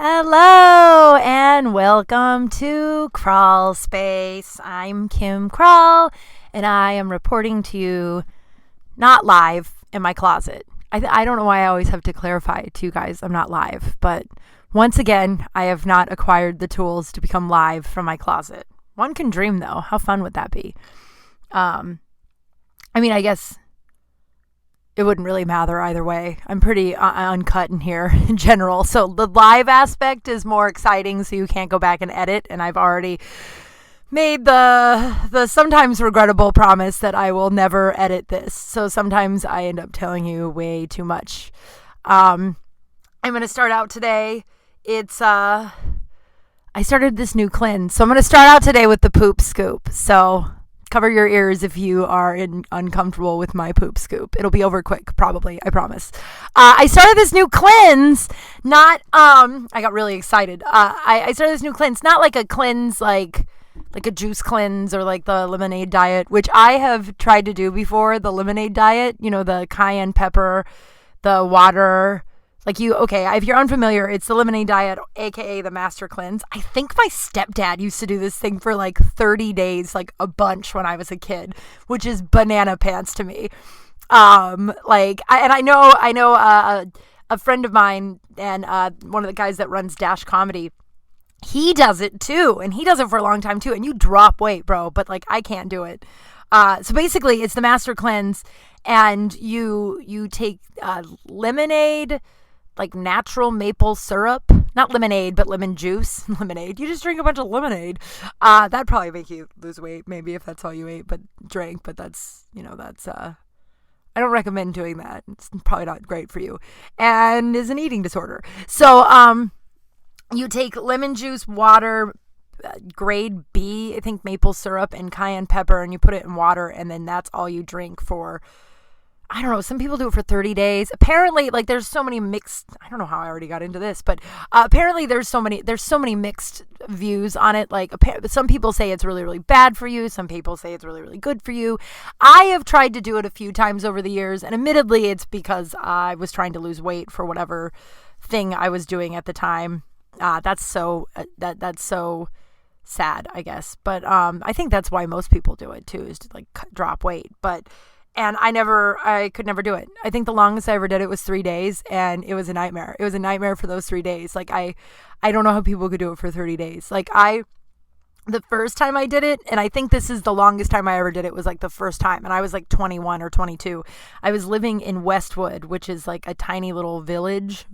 Hello and welcome to Kral Space. I'm Kim Kral and I am reporting to you not live in my closet. I don't know why I always have to clarify to you guys I'm not live, but once again, I have not acquired the tools to become live from my closet. One can dream though. How fun would that be? I guess it wouldn't really matter either way. I'm pretty uncut in here in general. So the live aspect is more exciting, so you can't go back and edit. And I've already made the sometimes regrettable promise that I will never edit this. So sometimes I end up telling you way too much. I'm going to start out today. I started this new cleanse. So I'm going to start out today with the poop scoop. So cover your ears if you are uncomfortable with my poop scoop. It'll be over quick, probably. I promise. I started this new cleanse. I got really excited. I started this new cleanse, not like a cleanse, like a juice cleanse or like the lemonade diet, which I have tried to do before. The lemonade diet, the cayenne pepper, the water. If you're unfamiliar, it's the lemonade diet, aka the master cleanse. I think my stepdad used to do this thing for like 30 days, like a bunch when I was a kid, which is banana pants to me. I know a friend of mine and one of the guys that runs Dash Comedy, he does it too, and he does it for a long time too, and you drop weight, bro, but like I can't do it. So basically, it's the master cleanse, and you take lemonade, like natural maple syrup, not lemonade, but lemon juice. Lemonade. You just drink a bunch of lemonade. That'd probably make you lose weight, maybe, if that's all you ate, but drank. But that's I don't recommend doing that. It's probably not great for you, and is an eating disorder. So, you take lemon juice, water, grade B, I think maple syrup, and cayenne pepper, and you put it in water, and then that's all you drink for, I don't know, some people do it for 30 days. Apparently, like, there's so many mixed, I don't know how I already got into this, but apparently there's so many mixed views on it. Like, some people say it's really, really bad for you. Some people say it's really, really good for you. I have tried to do it a few times over the years, and admittedly, it's because I was trying to lose weight for whatever thing I was doing at the time. That's so sad, I guess. But I think that's why most people do it too, is to like drop weight. And I could never do it. I think the longest I ever did it was 3 days, and it was a nightmare. It was a nightmare for those 3 days. Like I don't know how people could do it for 30 days. Like the first time I did it, and I think this is the longest time I ever did it, was like the first time, and I was like 21 or 22. I was living in Westwood, which is like a tiny little village.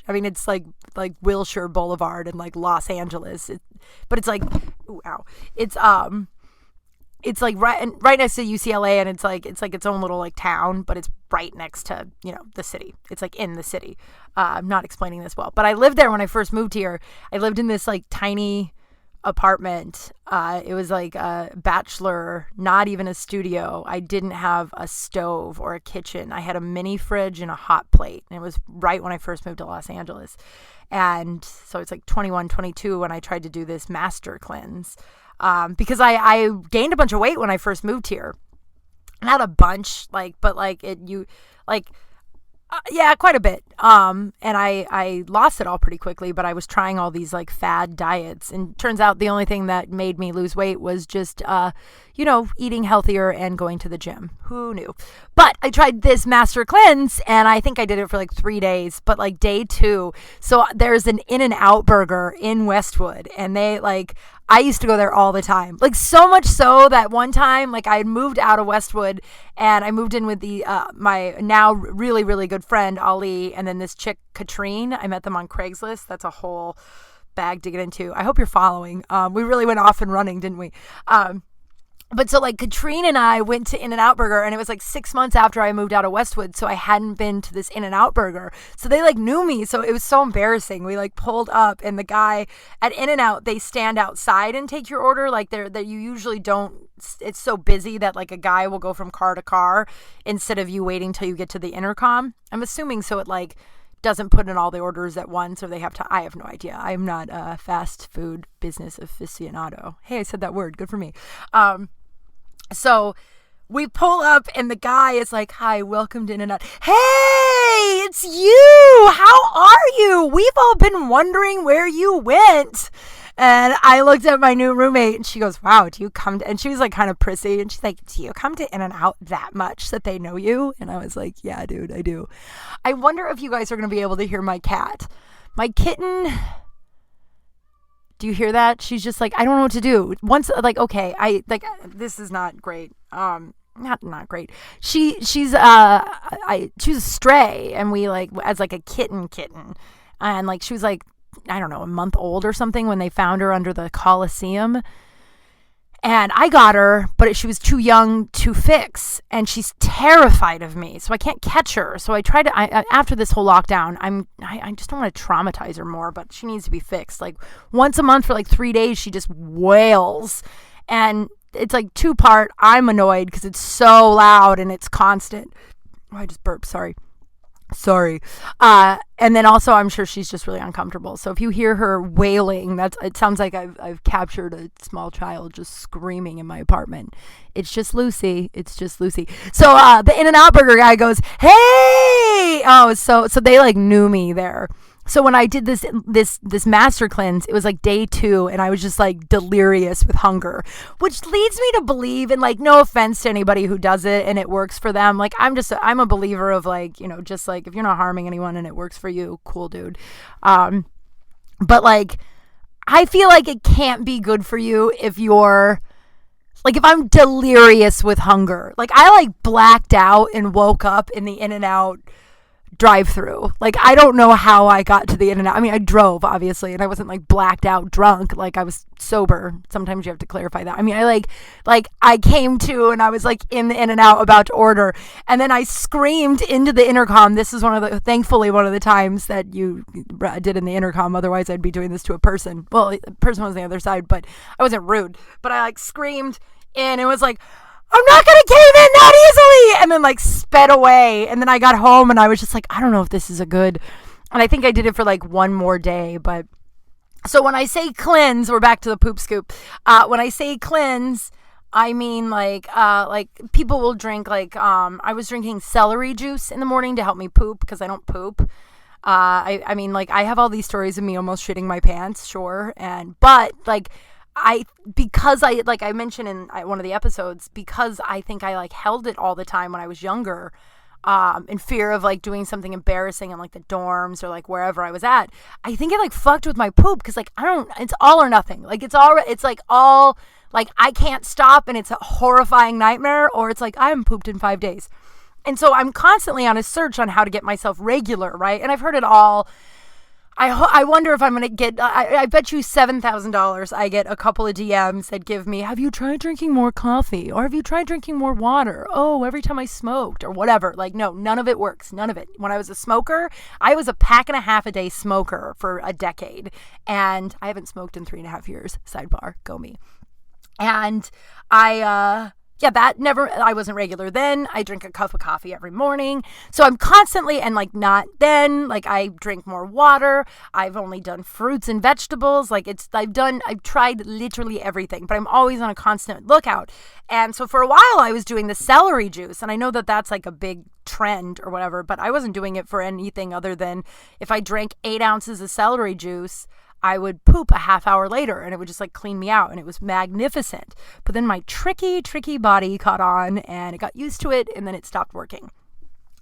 I mean, it's like Wilshire Boulevard in like Los Angeles, but it's like, ooh, ow. It's like right next to UCLA, and it's like its own little like town, but it's right next to, the city. It's like in the city. I'm not explaining this well, but I lived there when I first moved here. I lived in this like tiny apartment. It was like a bachelor, not even a studio. I didn't have a stove or a kitchen. I had a mini fridge and a hot plate, and it was right when I first moved to Los Angeles. And so it's like 21, 22 when I tried to do this master cleanse. Because I gained a bunch of weight when I first moved here. Not a bunch, yeah, quite a bit. And I lost it all pretty quickly, but I was trying all these like fad diets, and turns out the only thing that made me lose weight was just, eating healthier and going to the gym. Who knew? But I tried this master cleanse, and I think I did it for like 3 days, but like day 2. So there's an In-N-Out burger in Westwood, and I used to go there all the time. Like, so much so that one time, like, I had moved out of Westwood, and I moved in with my now really, really good friend, Ali, and then this chick, Katrine. I met them on Craigslist. That's a whole bag to get into. I hope you're following. We really went off and running, didn't we? But so like Katrine and I went to In-N-Out Burger, and it was like 6 months after I moved out of Westwood, so I hadn't been to this In-N-Out Burger. So they like knew me, so it was so embarrassing. We like pulled up, and the guy at In-N-Out, they stand outside and take your order. Like that you usually don't. It's so busy that like a guy will go from car to car instead of you waiting till you get to the intercom. I'm assuming so it like doesn't put in all the orders at once, or they have to. I have no idea. I am not a fast food business aficionado. Hey, I said that word. Good for me. So We pull up and the guy is like, hi, welcome to In-N-Out. Hey, it's you. How are you? We've all been wondering where you went. And I looked at my new roommate and she goes, wow, do you come to, and she was like kind of prissy. And she's like, do you come to In-N-Out that much that they know you? And I was like, yeah, dude, I do. I wonder if you guys are going to be able to hear my cat. My kitten, do you hear that? She's just like, I don't know what to do. Once, like, okay, this is not great. Not great. She's a stray, and we like as like a kitten, and like she was like, I don't know, a month old or something when they found her under the Coliseum. And I got her, but she was too young to fix, and she's terrified of me, so I can't catch her. So I tried to. After this whole lockdown, I just don't want to traumatize her more, but she needs to be fixed. Like once a month for like 3 days, she just wails, and it's like 2-part. I'm annoyed because it's so loud and it's constant. Oh, I just burped. Sorry. And then also I'm sure she's just really uncomfortable. So if you hear her wailing, it sounds like I've captured a small child just screaming in my apartment. It's just Lucy. So the In-N-Out burger guy goes, hey! Oh, so they like knew me there. So when I did this master cleanse, it was like day 2, and I was just like delirious with hunger, which leads me to believe, and like no offense to anybody who does it and it works for them. Like I'm a believer of like, you know, just like if you're not harming anyone and it works for you, cool, dude. But like I feel like it can't be good for you if you're like, if I'm delirious with hunger. Like I like blacked out and woke up in the In-N-Out drive-through. Like I don't know how I got to the In-N-Out. I mean, I drove obviously, and I wasn't like blacked out drunk. Like I was sober. Sometimes you have to clarify that. I mean, I I came to, and I was like in the In-N-Out about to order, and then I screamed into the intercom. This is thankfully one of the times that you did in the intercom. Otherwise I'd be doing this to a person. Well, the person was on the other side, but I wasn't rude. But I like screamed in. It was like, I'm not going to cave in that easily. And then like sped away. And then I got home and I was just like, I don't know if this is a good, and I think I did it for like one more day. But so when I say cleanse, we're back to the poop scoop. When I say cleanse, I mean like people will drink like, I was drinking celery juice in the morning to help me poop because I don't poop. I mean like I have all these stories of me almost shitting my pants. Sure. But like, because I mentioned in one of the episodes, because I think I like held it all the time when I was younger, in fear of like doing something embarrassing in like the dorms or like wherever I was at, I think it like fucked with my poop. Cause like, it's all or nothing. Like it's like all, like I can't stop and it's a horrifying nightmare, or it's like I haven't pooped in 5 days. And so I'm constantly on a search on how to get myself regular. Right. And I've heard it all. I wonder if I'm going to get, I bet you $7,000 I get a couple of DMs that give me, have you tried drinking more coffee? Or have you tried drinking more water? Oh, every time I smoked or whatever. Like, no, none of it works. None of it. When I was a smoker, I was a 1.5 a day smoker for a decade. And I haven't smoked in 3.5 years. Sidebar, go me. And I wasn't regular then. I drink a cup of coffee every morning. So I'm constantly, and like not then, like I drink more water. I've only done fruits and vegetables. Like I've tried literally everything, but I'm always on a constant lookout. And so for a while I was doing the celery juice, and I know that that's like a big trend or whatever, but I wasn't doing it for anything other than if I drank 8 ounces of celery juice, I would poop a half hour later and it would just like clean me out, and it was magnificent. But then my tricky body caught on and it got used to it, and then it stopped working.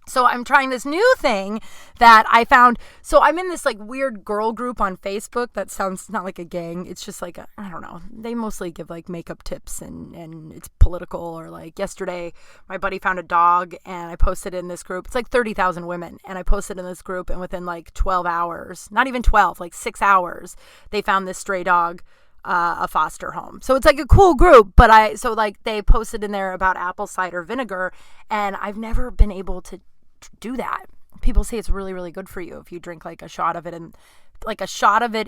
So I'm trying this new thing that I found. So I'm in this like weird girl group on Facebook that sounds not like a gang. It's just like, I don't know. They mostly give like makeup tips and it's political, or like yesterday my buddy found a dog and I posted in this group. It's like 30,000 women, and I posted in this group, and within like 12 hours, not even 12, like 6 hours, they found this stray dog, a foster home. So it's like a cool group, but they posted in there about apple cider vinegar, and I've never been able to do that. People say it's really, really good for you if you drink like a shot of it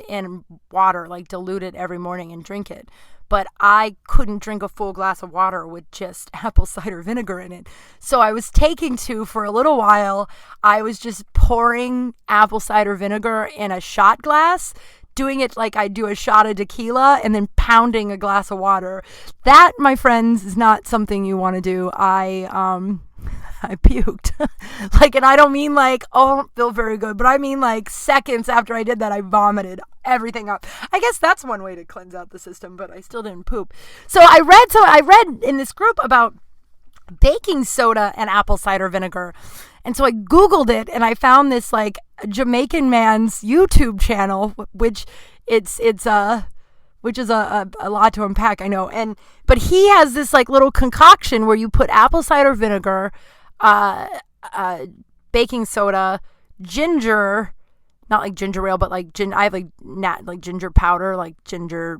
in water, like dilute it every morning and drink it. But I couldn't drink a full glass of water with just apple cider vinegar in it. So I was taking to, for a little while, I was just pouring apple cider vinegar in a shot glass doing it like I do a shot of tequila and then pounding a glass of water. That, my friends, is not something you want to do. I puked. Like, and I don't mean like, oh, I don't feel very good, but I mean like seconds after I did that, I vomited everything up. I guess that's one way to cleanse out the system, but I still didn't poop. So I read in this group about baking soda and apple cider vinegar. And so I Googled it and I found this like Jamaican man's YouTube channel, which is a lot to unpack, I know. But he has this like little concoction where you put apple cider vinegar, baking soda, ginger, not like ginger ale, but like I have like ginger powder, like ginger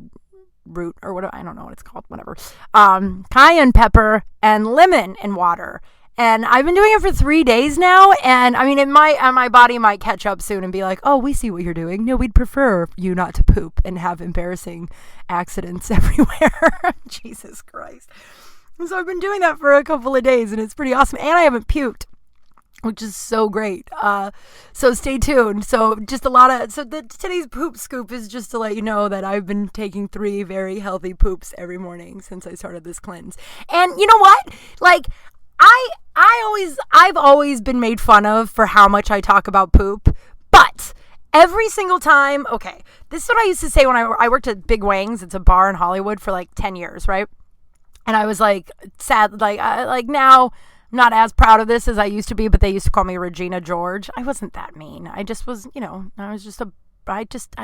root or whatever. I don't know what it's called, whatever. Cayenne pepper and lemon and water. And I've been doing it for 3 days now. And I mean, my body might catch up soon and be like, oh, we see what you're doing. No, we'd prefer you not to poop and have embarrassing accidents everywhere. Jesus Christ. So I've been doing that for a couple of days and it's pretty awesome. And I haven't puked, which is so great. So stay tuned. So just today's poop scoop is just to let you know that I've been taking 3 very healthy poops every morning since I started this cleanse. And you know what? Like, I've always been made fun of for how much I talk about poop, but every single time, okay, this is what I used to say when I worked at Big Wang's. It's a bar in Hollywood for like 10 years, right? And I was like sad, like now I'm not as proud of this as I used to be, but they used to call me Regina George. I wasn't that mean. I just was, I was just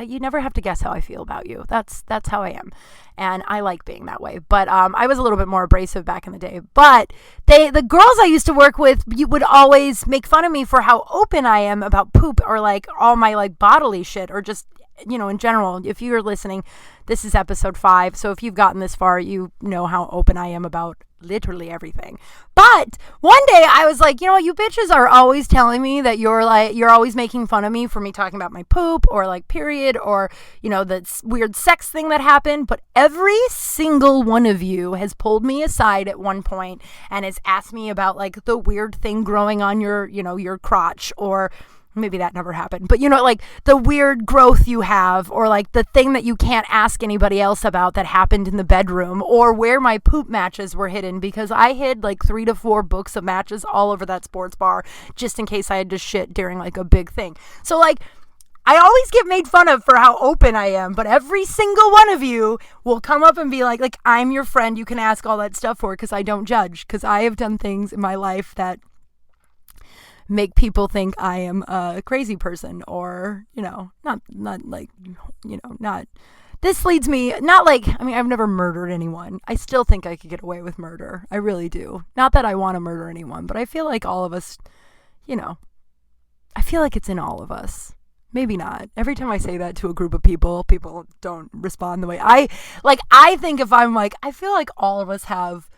you never have to guess how I feel about you. That's how I am. And I like being that way. But I was a little bit more abrasive back in the day. But the girls I used to work with, you would always make fun of me for how open I am about poop or like all my like bodily shit or just, in general. If you're listening, this is episode 5. So if you've gotten this far, you know how open I am about literally everything. But one day I was like, you bitches are always telling me that you're always making fun of me for me talking about my poop or like period or, the weird sex thing that happened. But every single one of you has pulled me aside at one point and has asked me about like the weird thing growing on your, your crotch, or maybe that never happened, but like the weird growth you have, or like the thing that you can't ask anybody else about that happened in the bedroom, or where my poop matches were hidden, because I hid like 3 to 4 books of matches all over that sports bar just in case I had to shit during like a big thing. So like, I always get made fun of for how open I am, but every single one of you will come up and be like I'm your friend, you can ask all that stuff for, because I don't judge, because I have done things in my life that make people think I am a crazy person, or, not like, not, this leads me, not like, I mean, I've never murdered anyone. I still think I could get away with murder. I really do. Not that I want to murder anyone, but I feel like all of us, I feel like it's in all of us. Maybe not. Every time I say that to a group of people don't respond the way I think if I'm like, I feel like all of us have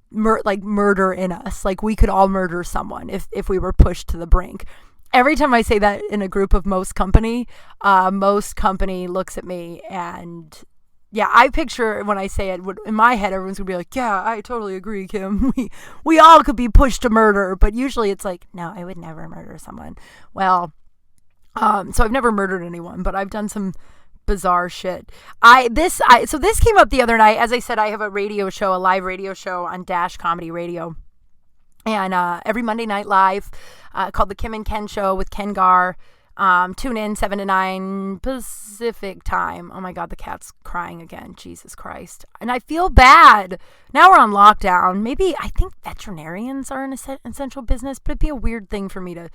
murder in us. Like we could all murder someone if we were pushed to the brink. Every time I say that in a group of most company looks at me, and yeah, I picture when I say it, in my head, everyone's gonna be like, yeah, I totally agree, Kim. We all could be pushed to murder, but usually it's like, no, I would never murder someone. Well, so I've never murdered anyone, but I've done some bizarre shit. So this came up the other night. As I said, I have a live radio show on Dash Comedy Radio, and every Monday night live, called the Kim and Ken Show with Ken Gar. Tune in 7 to 9 Pacific time. Oh my God, the cat's crying again. Jesus Christ. And I feel bad. Now we're on lockdown. Maybe, I think veterinarians are an essential business, but it'd be a weird thing for me to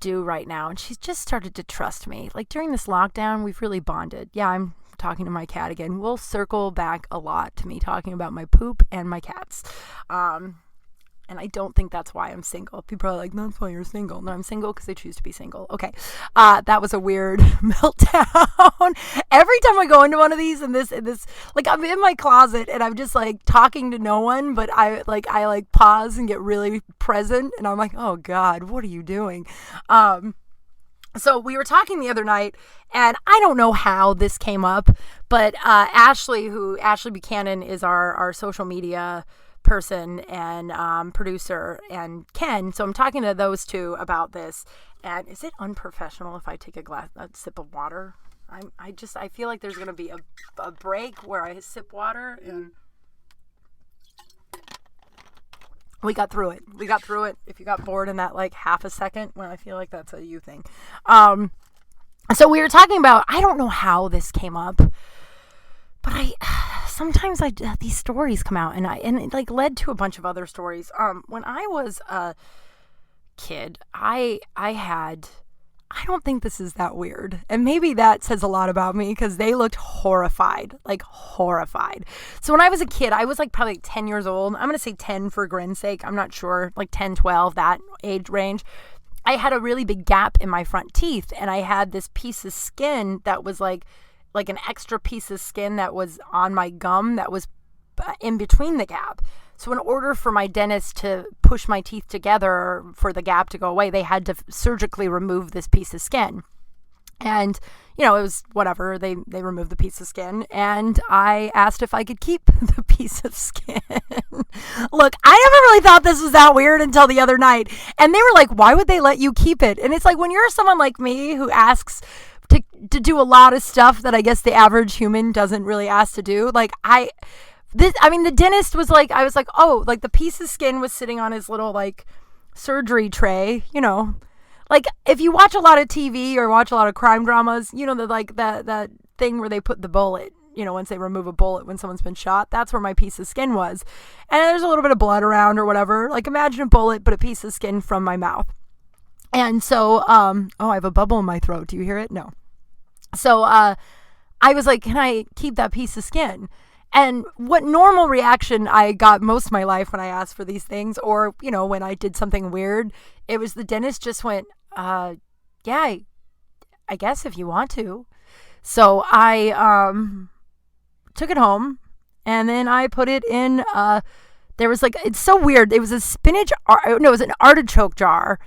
do right now. And she's just started to trust me. Like during this lockdown, we've really bonded. Yeah, I'm talking to my cat again. We'll circle back a lot to me talking about my poop and my cats. And I don't think that's why I'm single. People are like, that's why you're single. No, I'm single because I choose to be single. Okay. That was a weird meltdown. Every time I go into one of these and this, like I'm in my closet and I'm just like talking to no one, but I pause and get really present and I'm like, oh God, what are you doing? So we were talking the other night, and I don't know how this came up, but Ashley Buchanan is our social media person and producer, and Ken. So I'm talking to those two about this. And is it unprofessional if I take a sip of water? I feel like there's going to be a break where I sip water and we got through it. If you got bored in that like half a second, well, I feel like that's a you thing. So we were talking about, I don't know how this came up, but sometimes these stories come out and it like led to a bunch of other stories. When I was a kid, I don't think this is that weird. And maybe that says a lot about me because they looked horrified. So when I was a kid, I was like probably 10 years old. I'm going to say 10 for grin's sake. I'm not sure, like 10, 12, that age range. I had a really big gap in my front teeth and I had this piece of skin that was like an extra piece of skin that was on my gum that was in between the gap. So in order for my dentist to push my teeth together for the gap to go away, they had to surgically remove this piece of skin. And, it was whatever. They removed the piece of skin. And I asked if I could keep the piece of skin. Look, I never really thought this was that weird until the other night. And they were like, why would they let you keep it? And it's like when you're someone like me who asks to do a lot of stuff that I guess the average human doesn't really ask to do. Like the dentist was like, I was like, oh, like the piece of skin was sitting on his little like surgery tray, like if you watch a lot of TV or watch a lot of crime dramas, that thing where they put the bullet, once they remove a bullet when someone's been shot, that's where my piece of skin was. And there's a little bit of blood around or whatever. Like imagine a bullet, but a piece of skin from my mouth. And so, I have a bubble in my throat. Do you hear it? No. So, I was like, can I keep that piece of skin? And what normal reaction I got most of my life when I asked for these things or, when I did something weird, it was the dentist just went, yeah, I guess if you want to. So I took it home and then I put it in, there was like, it's so weird. It was a it was an artichoke jar.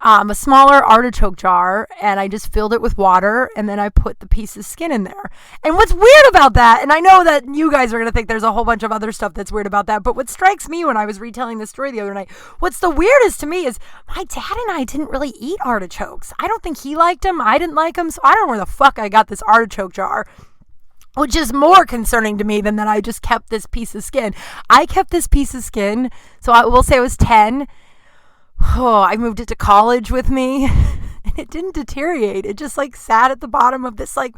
A smaller artichoke jar, and I just filled it with water, and then I put the piece of skin in there. And what's weird about that, and I know that you guys are going to think there's a whole bunch of other stuff that's weird about that, but what strikes me when I was retelling this story the other night, what's the weirdest to me is my dad and I didn't really eat artichokes. I don't think he liked them. I didn't like them, so I don't know where the fuck I got this artichoke jar. Which is more concerning to me than that I just kept this piece of skin. I kept this piece of skin, so I will say I was 10. I moved it to college with me and it didn't deteriorate. It just like sat at the bottom of this like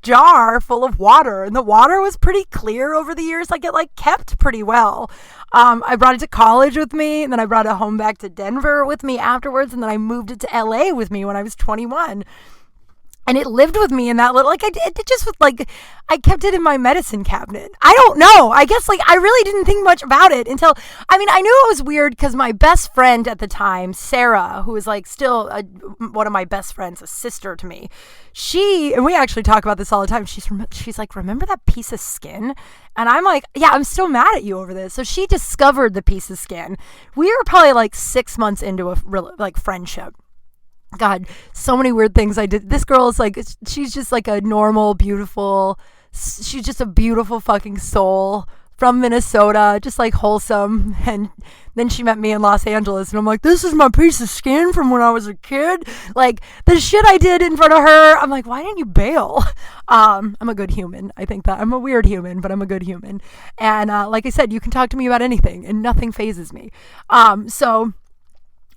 jar full of water and the water was pretty clear over the years. Like it like kept pretty well. I brought it to college with me and then I brought it home back to Denver with me afterwards. And then I moved it to LA with me when I was 21. And it lived with me in that little, like, it just was like, I kept it in my medicine cabinet. I don't know. I guess, like, I really didn't think much about it until, I knew it was weird because my best friend at the time, Sarah, who is, like, still one of my best friends, a sister to me, and we actually talk about this all the time, she's like, remember that piece of skin? And I'm like, yeah, I'm still mad at you over this. So she discovered the piece of skin. We were probably, like, 6 months into a, like, friendship. God, so many weird things I did. This girl is like, she's just like a normal, beautiful, she's just a beautiful fucking soul from Minnesota, just like wholesome. And then she met me in Los Angeles and I'm like, this is my piece of skin from when I was a kid. Like the shit I did in front of her. I'm like, why didn't you bail? I'm a good human. I think that I'm a weird human, but I'm a good human. And like I said, you can talk to me about anything and nothing phases me. So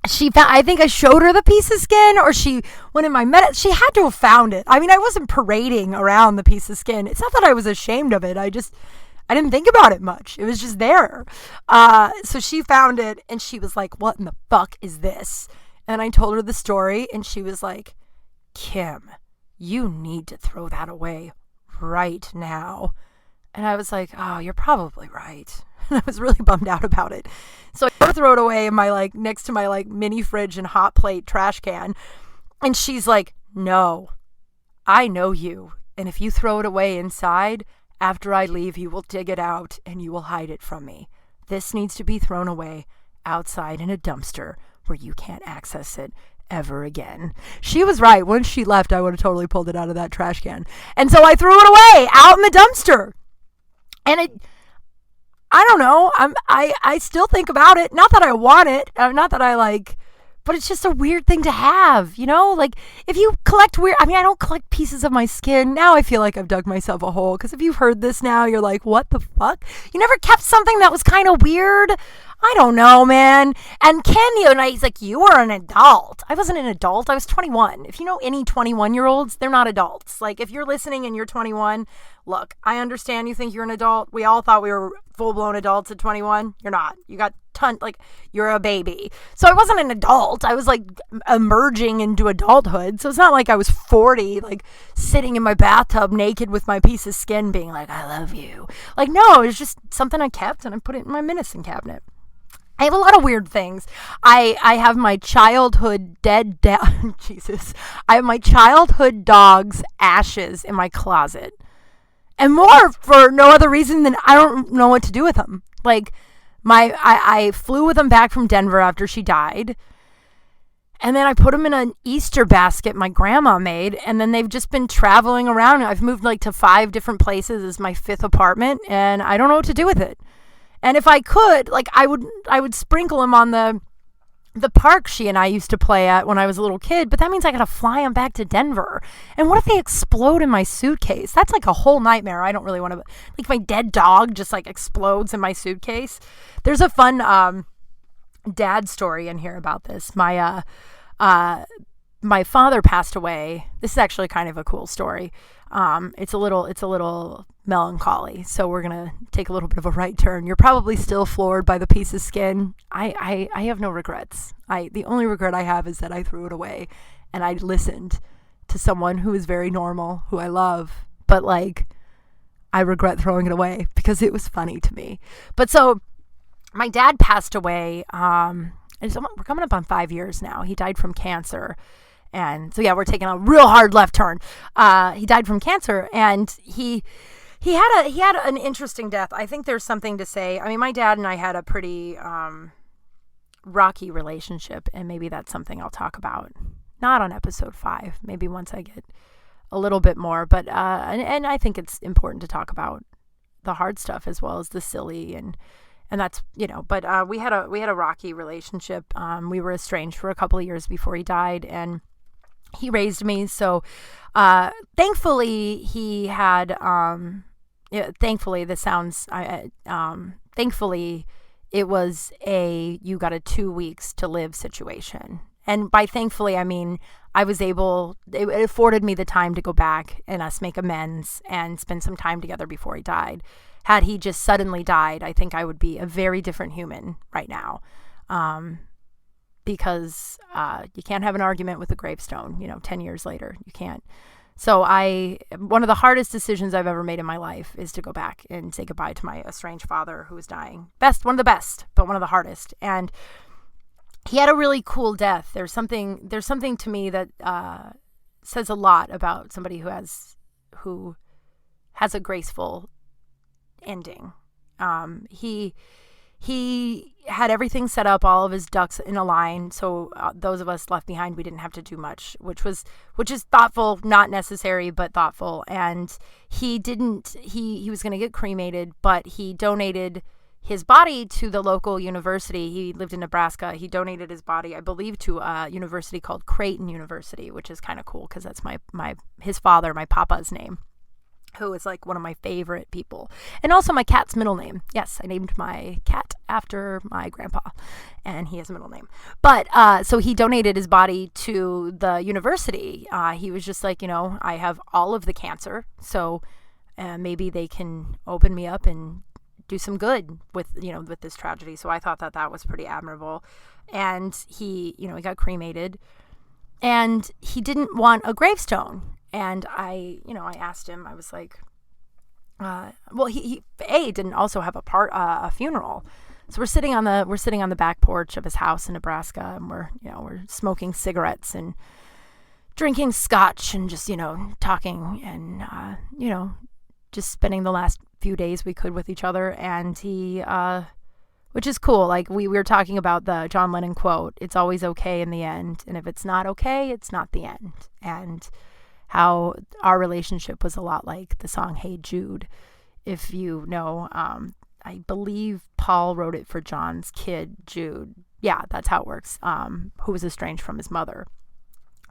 I think I showed her the piece of skin or she went in my she had to have found it. I wasn't parading around the piece of skin. It's not that I was ashamed of it. I didn't think about it much. It was just there. So she found it and she was like, what in the fuck is this? And I told her the story and she was like, Kim, you need to throw that away right now. And I was like, oh, you're probably right. And I was really bummed out about it. So I throw it away in my like next to my like mini fridge and hot plate trash can. And she's like, no, I know you. And if you throw it away inside, after I leave, you will dig it out and you will hide it from me. This needs to be thrown away outside in a dumpster where you can't access it ever again. She was right. Once she left, I would have totally pulled it out of that trash can. And so I threw it away out in the dumpster. And I don't know. I still think about it. Not that I want it. Not that I like but it's just a weird thing to have, like if you collect weird, I don't collect pieces of my skin. Now I feel like I've dug myself a hole, because if you've heard this now, you're like, what the fuck? You never kept something that was kind of weird? I don't know, man. And Ken the other night, he's like, you are an adult. I wasn't an adult. I was 21. If you know any 21-year-olds, they're not adults. Like, if you're listening and you're 21, look, I understand you think you're an adult. We all thought we were full-blown adults at 21. You're not. You got you're a baby. So I wasn't an adult. I was like emerging into adulthood. So it's not like I was 40, like sitting in my bathtub naked with my piece of skin being like, I love you. Like, no, it's just something I kept and I put it in my medicine cabinet. I have a lot of weird things. I have my childhood Jesus. I have my childhood dog's ashes in my closet. And more for no other reason than I don't know what to do with them. Like, I flew with them back from Denver after she died. And then I put them in an Easter basket my grandma made. And then they've just been traveling around. I've moved like to 5 different places. This is my 5th apartment. And I don't know what to do with it. And if I could, like, I would sprinkle them on the park she and I used to play at when I was a little kid, but that means I gotta fly them back to Denver. And what if they explode in my suitcase? That's like a whole nightmare. I don't really want to, like, my dead dog just like explodes in my suitcase. There's a fun dad story in here about this. My father passed away. This is actually kind of a cool story. It's a little melancholy, so we're gonna take a little bit of a right turn. You're probably still floored by the piece of skin. I have no regrets. The only regret I have is that I threw it away, and I listened to someone who is very normal, who I love, but like, I regret throwing it away because it was funny to me. But so, my dad passed away. We're coming up on 5 years now. He died from cancer. And so, yeah, we're taking a real hard left turn. He died from cancer, and he had an interesting death. I think there's something to say. I mean, my dad and I had a pretty rocky relationship, and maybe that's something I'll talk about. Not on episode 5. Maybe once I get a little bit more. But and I think it's important to talk about the hard stuff as well as the silly and that's, But we had a rocky relationship. We were estranged for a couple of years before he died, and he raised me. So, thankfully he had, thankfully this sounds, thankfully it was you got a 2 weeks to live situation. And by thankfully, I mean, it afforded me the time to go back and us make amends and spend some time together before he died. Had he just suddenly died, I think I would be a very different human right now. Because you can't have an argument with a gravestone, 10 years later. You can't. So one of the hardest decisions I've ever made in my life is to go back and say goodbye to my estranged father who was dying. One of the best, but one of the hardest. And he had a really cool death. There's something to me that says a lot about somebody who has a graceful ending. He had everything set up, all of his ducks in a line. So those of us left behind, we didn't have to do much, which is thoughtful, not necessary, but thoughtful. And he was going to get cremated, but he donated his body to the local university. He lived in Nebraska. He donated his body, I believe, to a university called Creighton University, which is kind of cool because that's his father, my papa's name, who is like one of my favorite people. And also my cat's middle name. Yes, I named my cat after my grandpa, and he has a middle name. But so he donated his body to the university. He was just like, I have all of the cancer, so maybe they can open me up and do some good with this tragedy. So I thought that was pretty admirable. And he got cremated, and he didn't want a gravestone. And I asked him, I was like, he didn't also have a funeral. So we're sitting on the back porch of his house in Nebraska, and we're smoking cigarettes and drinking scotch and just, talking and, just spending the last few days we could with each other. And he, which is cool. Like we were talking about the John Lennon quote, it's always okay in the end. And if it's not okay, it's not the end. And how our relationship was a lot like the song Hey Jude. If you know, I believe Paul wrote it for John's kid, Jude. yeah, that's how it works. Who was estranged from his mother.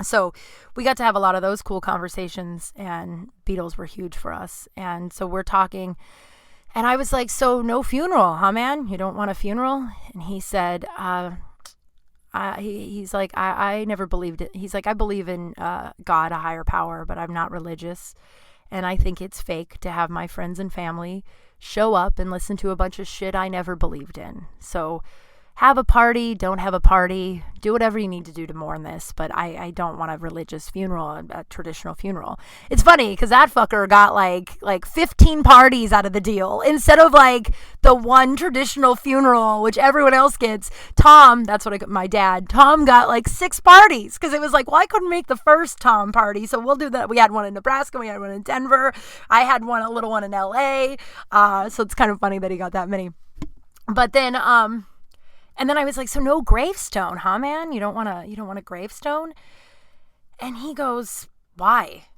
So we got to have a lot of those cool conversations, and Beatles were huge for us. And so we're talking, and I was like, so no funeral, huh, man? You don't want a funeral? And he said, he's like, I never believed it. He's like, I believe in God, a higher power, but I'm not religious. And I think it's fake to have my friends and family show up and listen to a bunch of shit I never believed in. So have a party, don't have a party, do whatever you need to do to mourn this, but I don't want a religious funeral, a traditional funeral. It's funny because that fucker got like 15 parties out of the deal instead of like the one traditional funeral, which everyone else gets. Tom, that's what I got, my dad, Tom got like 6 parties because it was like, well, I couldn't make the first Tom party, so we'll do that. We had one in Nebraska, we had one in Denver, I had a little one in LA, so it's kind of funny that he got that many. But then, and then I was like, so no gravestone, huh, man? You don't want a gravestone? And he goes, why?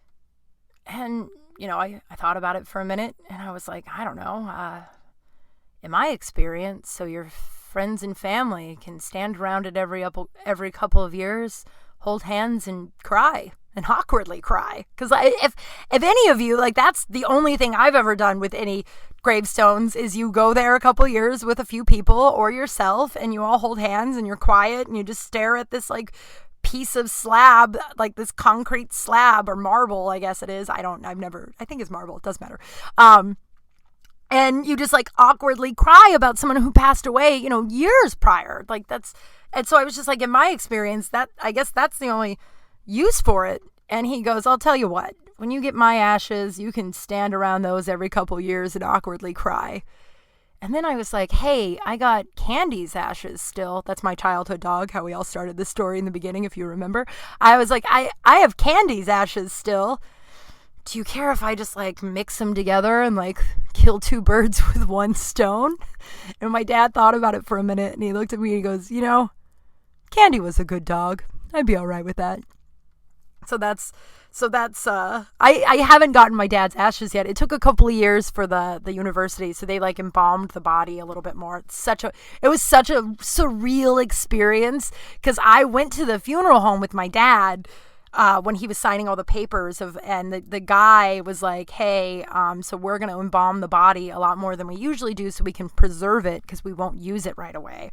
And, I thought about it for a minute, and I was like, I don't know. In my experience, so your friends and family can stand around it every couple of years, hold hands and cry. And awkwardly cry. Because if any of you, like, that's the only thing I've ever done with any gravestones is you go there a couple years with a few people or yourself and you all hold hands and you're quiet and you just stare at this like piece of slab, like this concrete slab or marble, I guess it is. I think it's marble. It doesn't matter. And you just like awkwardly cry about someone who passed away, years prior. And so I was just like, in my experience, I guess that's the only use for it. And he goes, I'll tell you what, when you get my ashes, you can stand around those every couple years and awkwardly cry. And then I was like, hey, I got Candy's ashes still. That's my childhood dog, how we all started this story in the beginning, if you remember. I was like, I have Candy's ashes still. Do you care if I just like mix them together and like kill 2 birds with 1 stone? And my dad thought about it for a minute and he looked at me and he goes, Candy was a good dog. I'd be all right with that. So that's I haven't gotten my dad's ashes yet. It took a couple of years for the university, so they like embalmed the body a little bit more. It was such a surreal experience because I went to the funeral home with my dad when he was signing all the papers and the guy was like, hey, so we're going to embalm the body a lot more than we usually do so we can preserve it because we won't use it right away.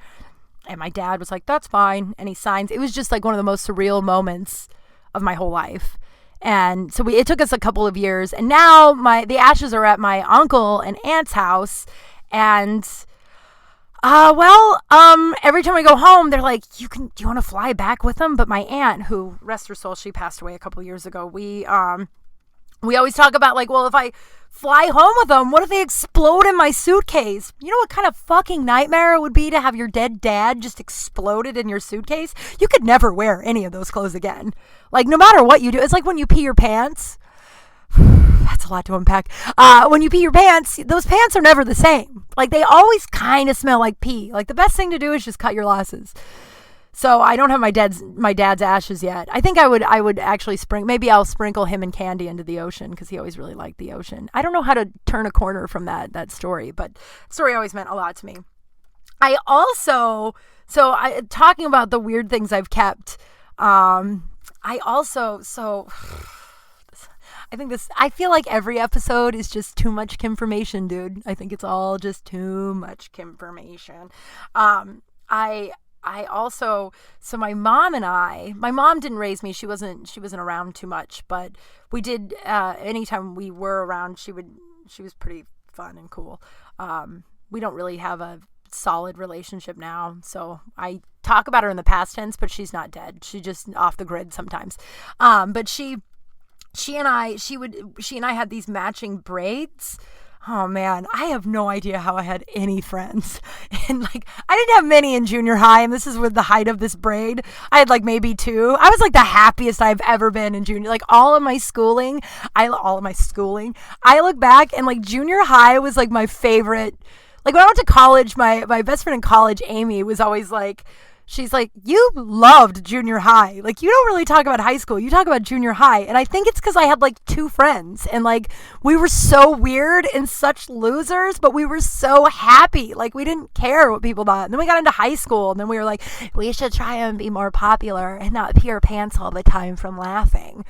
And my dad was like, that's fine. And he signs. It was just like one of the most surreal moments of my whole life. And so it took us a couple of years, and now the ashes are at my uncle and aunt's house. And every time I go home, they're like, do you want to fly back with them? But my aunt, who, rest her soul, she passed away a couple of years ago. We always talk about like, well, if I fly home with them, what if they explode in my suitcase? You know what kind of fucking nightmare it would be to have your dead dad just exploded in your suitcase? You could never wear any of those clothes again. Like, no matter what you do, it's like when you pee your pants. That's a lot to unpack. When you pee your pants, those pants are never the same. Like, they always kind of smell like pee. Like, the best thing to do is just cut your losses. So I don't have my dad's ashes yet. I think I would actually maybe I'll sprinkle him and Candy into the ocean because he always really liked the ocean. I don't know how to turn a corner from that story, but the story always meant a lot to me. I also, talking about the weird things I've kept, I feel like every episode is just too much information, dude. I think it's all just too much information. My mom didn't raise me. She wasn't around too much, but we did, anytime we were around, she was pretty fun and cool. We don't really have a solid relationship now. So I talk about her in the past tense, but she's not dead. She's just off the grid sometimes. But she and I had these matching braids. Oh man, I have no idea how I had any friends. And like, I didn't have many in junior high, and this is with the height of this braid. I had like maybe 2. I was like the happiest I've ever been in junior, like all of my schooling. I look back and like junior high was like my favorite. Like when I went to college, my best friend in college, Amy, was always like, she's like, you loved junior high. Like, you don't really talk about high school. You talk about junior high. And I think it's because I had like 2 friends and like we were so weird and such losers, but we were so happy. Like, we didn't care what people thought. And then we got into high school and then we were like, we should try and be more popular and not pee our pants all the time from laughing.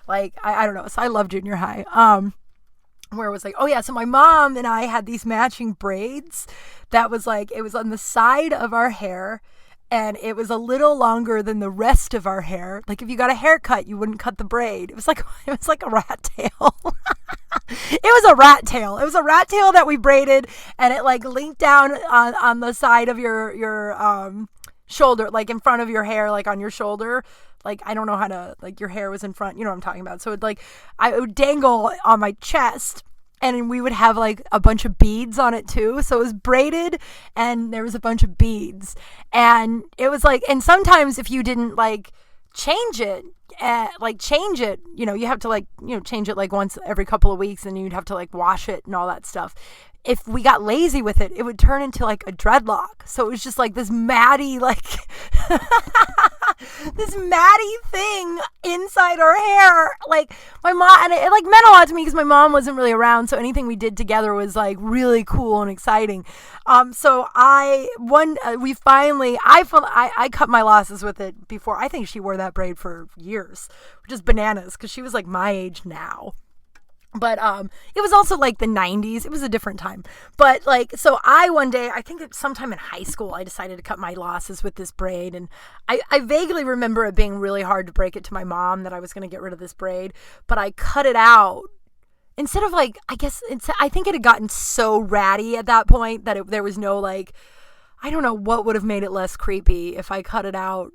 Like, I don't know. So I love junior high. Where it was like, oh yeah, so my mom and I had these matching braids that was like, it was on the side of our hair and it was a little longer than the rest of our hair. Like, if you got a haircut, you wouldn't cut the braid. It was like a rat tail. It was a rat tail. It was a rat tail that we braided and it like linked down on the side of your shoulder, like in front of your hair, like on your shoulder. Like, I don't know how to, like, your hair was in front, you know what I'm talking about. So it like, I would dangle on my chest and we would have like a bunch of beads on it too. So it was braided and there was a bunch of beads and it was like, and sometimes if you didn't like change it, you know, you have to like, you know, change it like once every couple of weeks and you'd have to like wash it and all that stuff. If we got lazy with it, it would turn into like a dreadlock. So it was just like this matty, like this matty thing inside our hair. Like, my mom, and it like meant a lot to me because my mom wasn't really around. So anything we did together was like really cool and exciting. So I cut my losses with it before. I think she wore that braid for years, which is bananas because she was like my age now. But it was also like the 90s. It was a different time. But like, so one day, I think sometime in high school, I decided to cut my losses with this braid. And I vaguely remember it being really hard to break it to my mom that I was going to get rid of this braid. But I cut it out. Instead of like, I think it had gotten so ratty at that point that there was no like, I don't know what would have made it less creepy if I cut it out.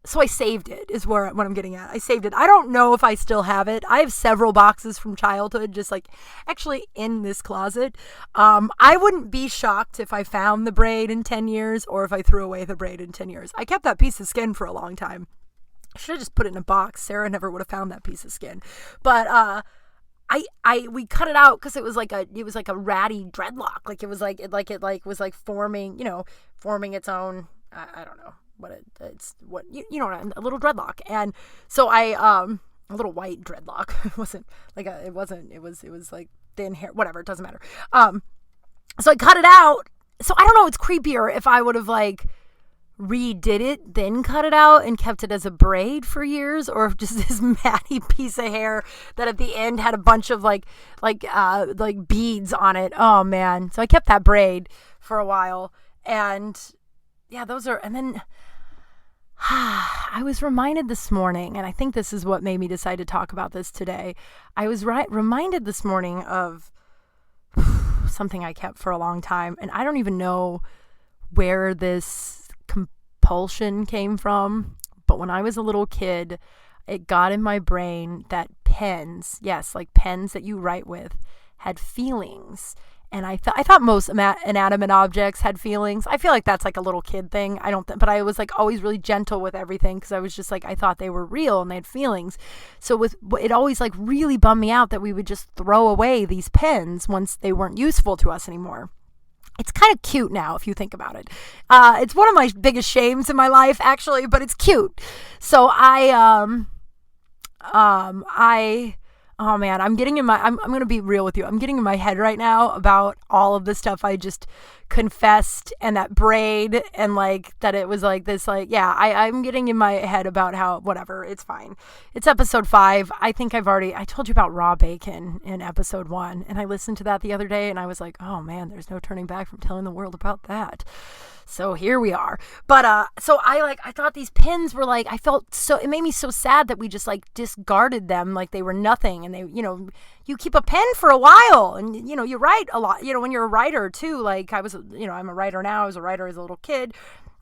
So I saved it is what I'm getting at. I saved it. I don't know if I still have it. I have several boxes from childhood just like actually in this closet. I wouldn't be shocked if I found the braid in 10 years or if I threw away the braid in 10 years. I kept that piece of skin for a long time. I should have just put it in a box. Sarah never would have found that piece of skin. But we cut it out because it was like a ratty dreadlock. Like, it was like it was like forming its own, I don't know. It's what you know, a little dreadlock. And so a little white dreadlock. It was like thin hair, whatever, it doesn't matter. So I cut it out. So I don't know, it's creepier if I would have like redid it, then cut it out and kept it as a braid for years, or if just this matty piece of hair that at the end had a bunch of like beads on it. Oh man. So I kept that braid for a while. And yeah, and then I was reminded this morning, and I think this is what made me decide to talk about this today. I was reminded this morning of something I kept for a long time, and I don't even know where this compulsion came from, but when I was a little kid, it got in my brain that pens, yes, like pens that you write with, had feelings. And I thought most inanimate objects had feelings. I feel like that's like a little kid thing. But I was like always really gentle with everything because I was just like, I thought they were real and they had feelings. So it always like really bummed me out that we would just throw away these pens once they weren't useful to us anymore. It's kind of cute now if you think about it. It's one of my biggest shames in my life actually, but it's cute. So oh man, I'm going to be real with you. I'm getting in my head right now about all of the stuff I just confessed and that braid and like that it was like this, like, yeah, I'm getting in my head about how, whatever, it's fine. It's episode 5. I think I told you about raw bacon in episode 1 and I listened to that the other day and I was like, oh man, there's no turning back from telling the world about that. So here we are. But so I thought these pins were like, it made me so sad that we just like discarded them like they were nothing. And they, you keep a pen for a while and, you write a lot, when you're a writer too, like I'm a writer now, I was a writer as a little kid,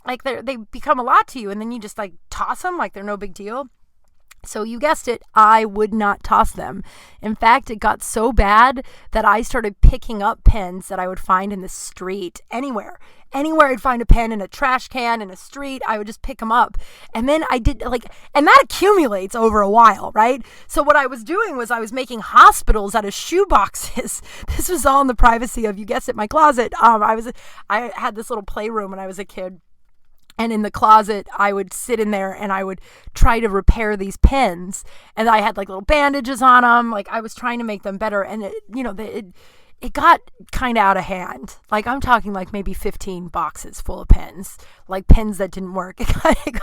like they become a lot to you and then you just like toss them like they're no big deal. So you guessed it, I would not toss them. In fact, it got so bad that I started picking up pens that I would find in the street, anywhere I'd find a pen in a trash can, in a street, I would just pick them up. And then and that accumulates over a while, right? So what I was doing was I was making hospitals out of shoe boxes. This was all in the privacy of, you guessed it, my closet. I had this little playroom when I was a kid. And in the closet, I would sit in there and I would try to repair these pens. And I had like little bandages on them. Like I was trying to make them better. And it got kind of out of hand. Like I'm talking like maybe 15 boxes full of pens, like pens that didn't work. It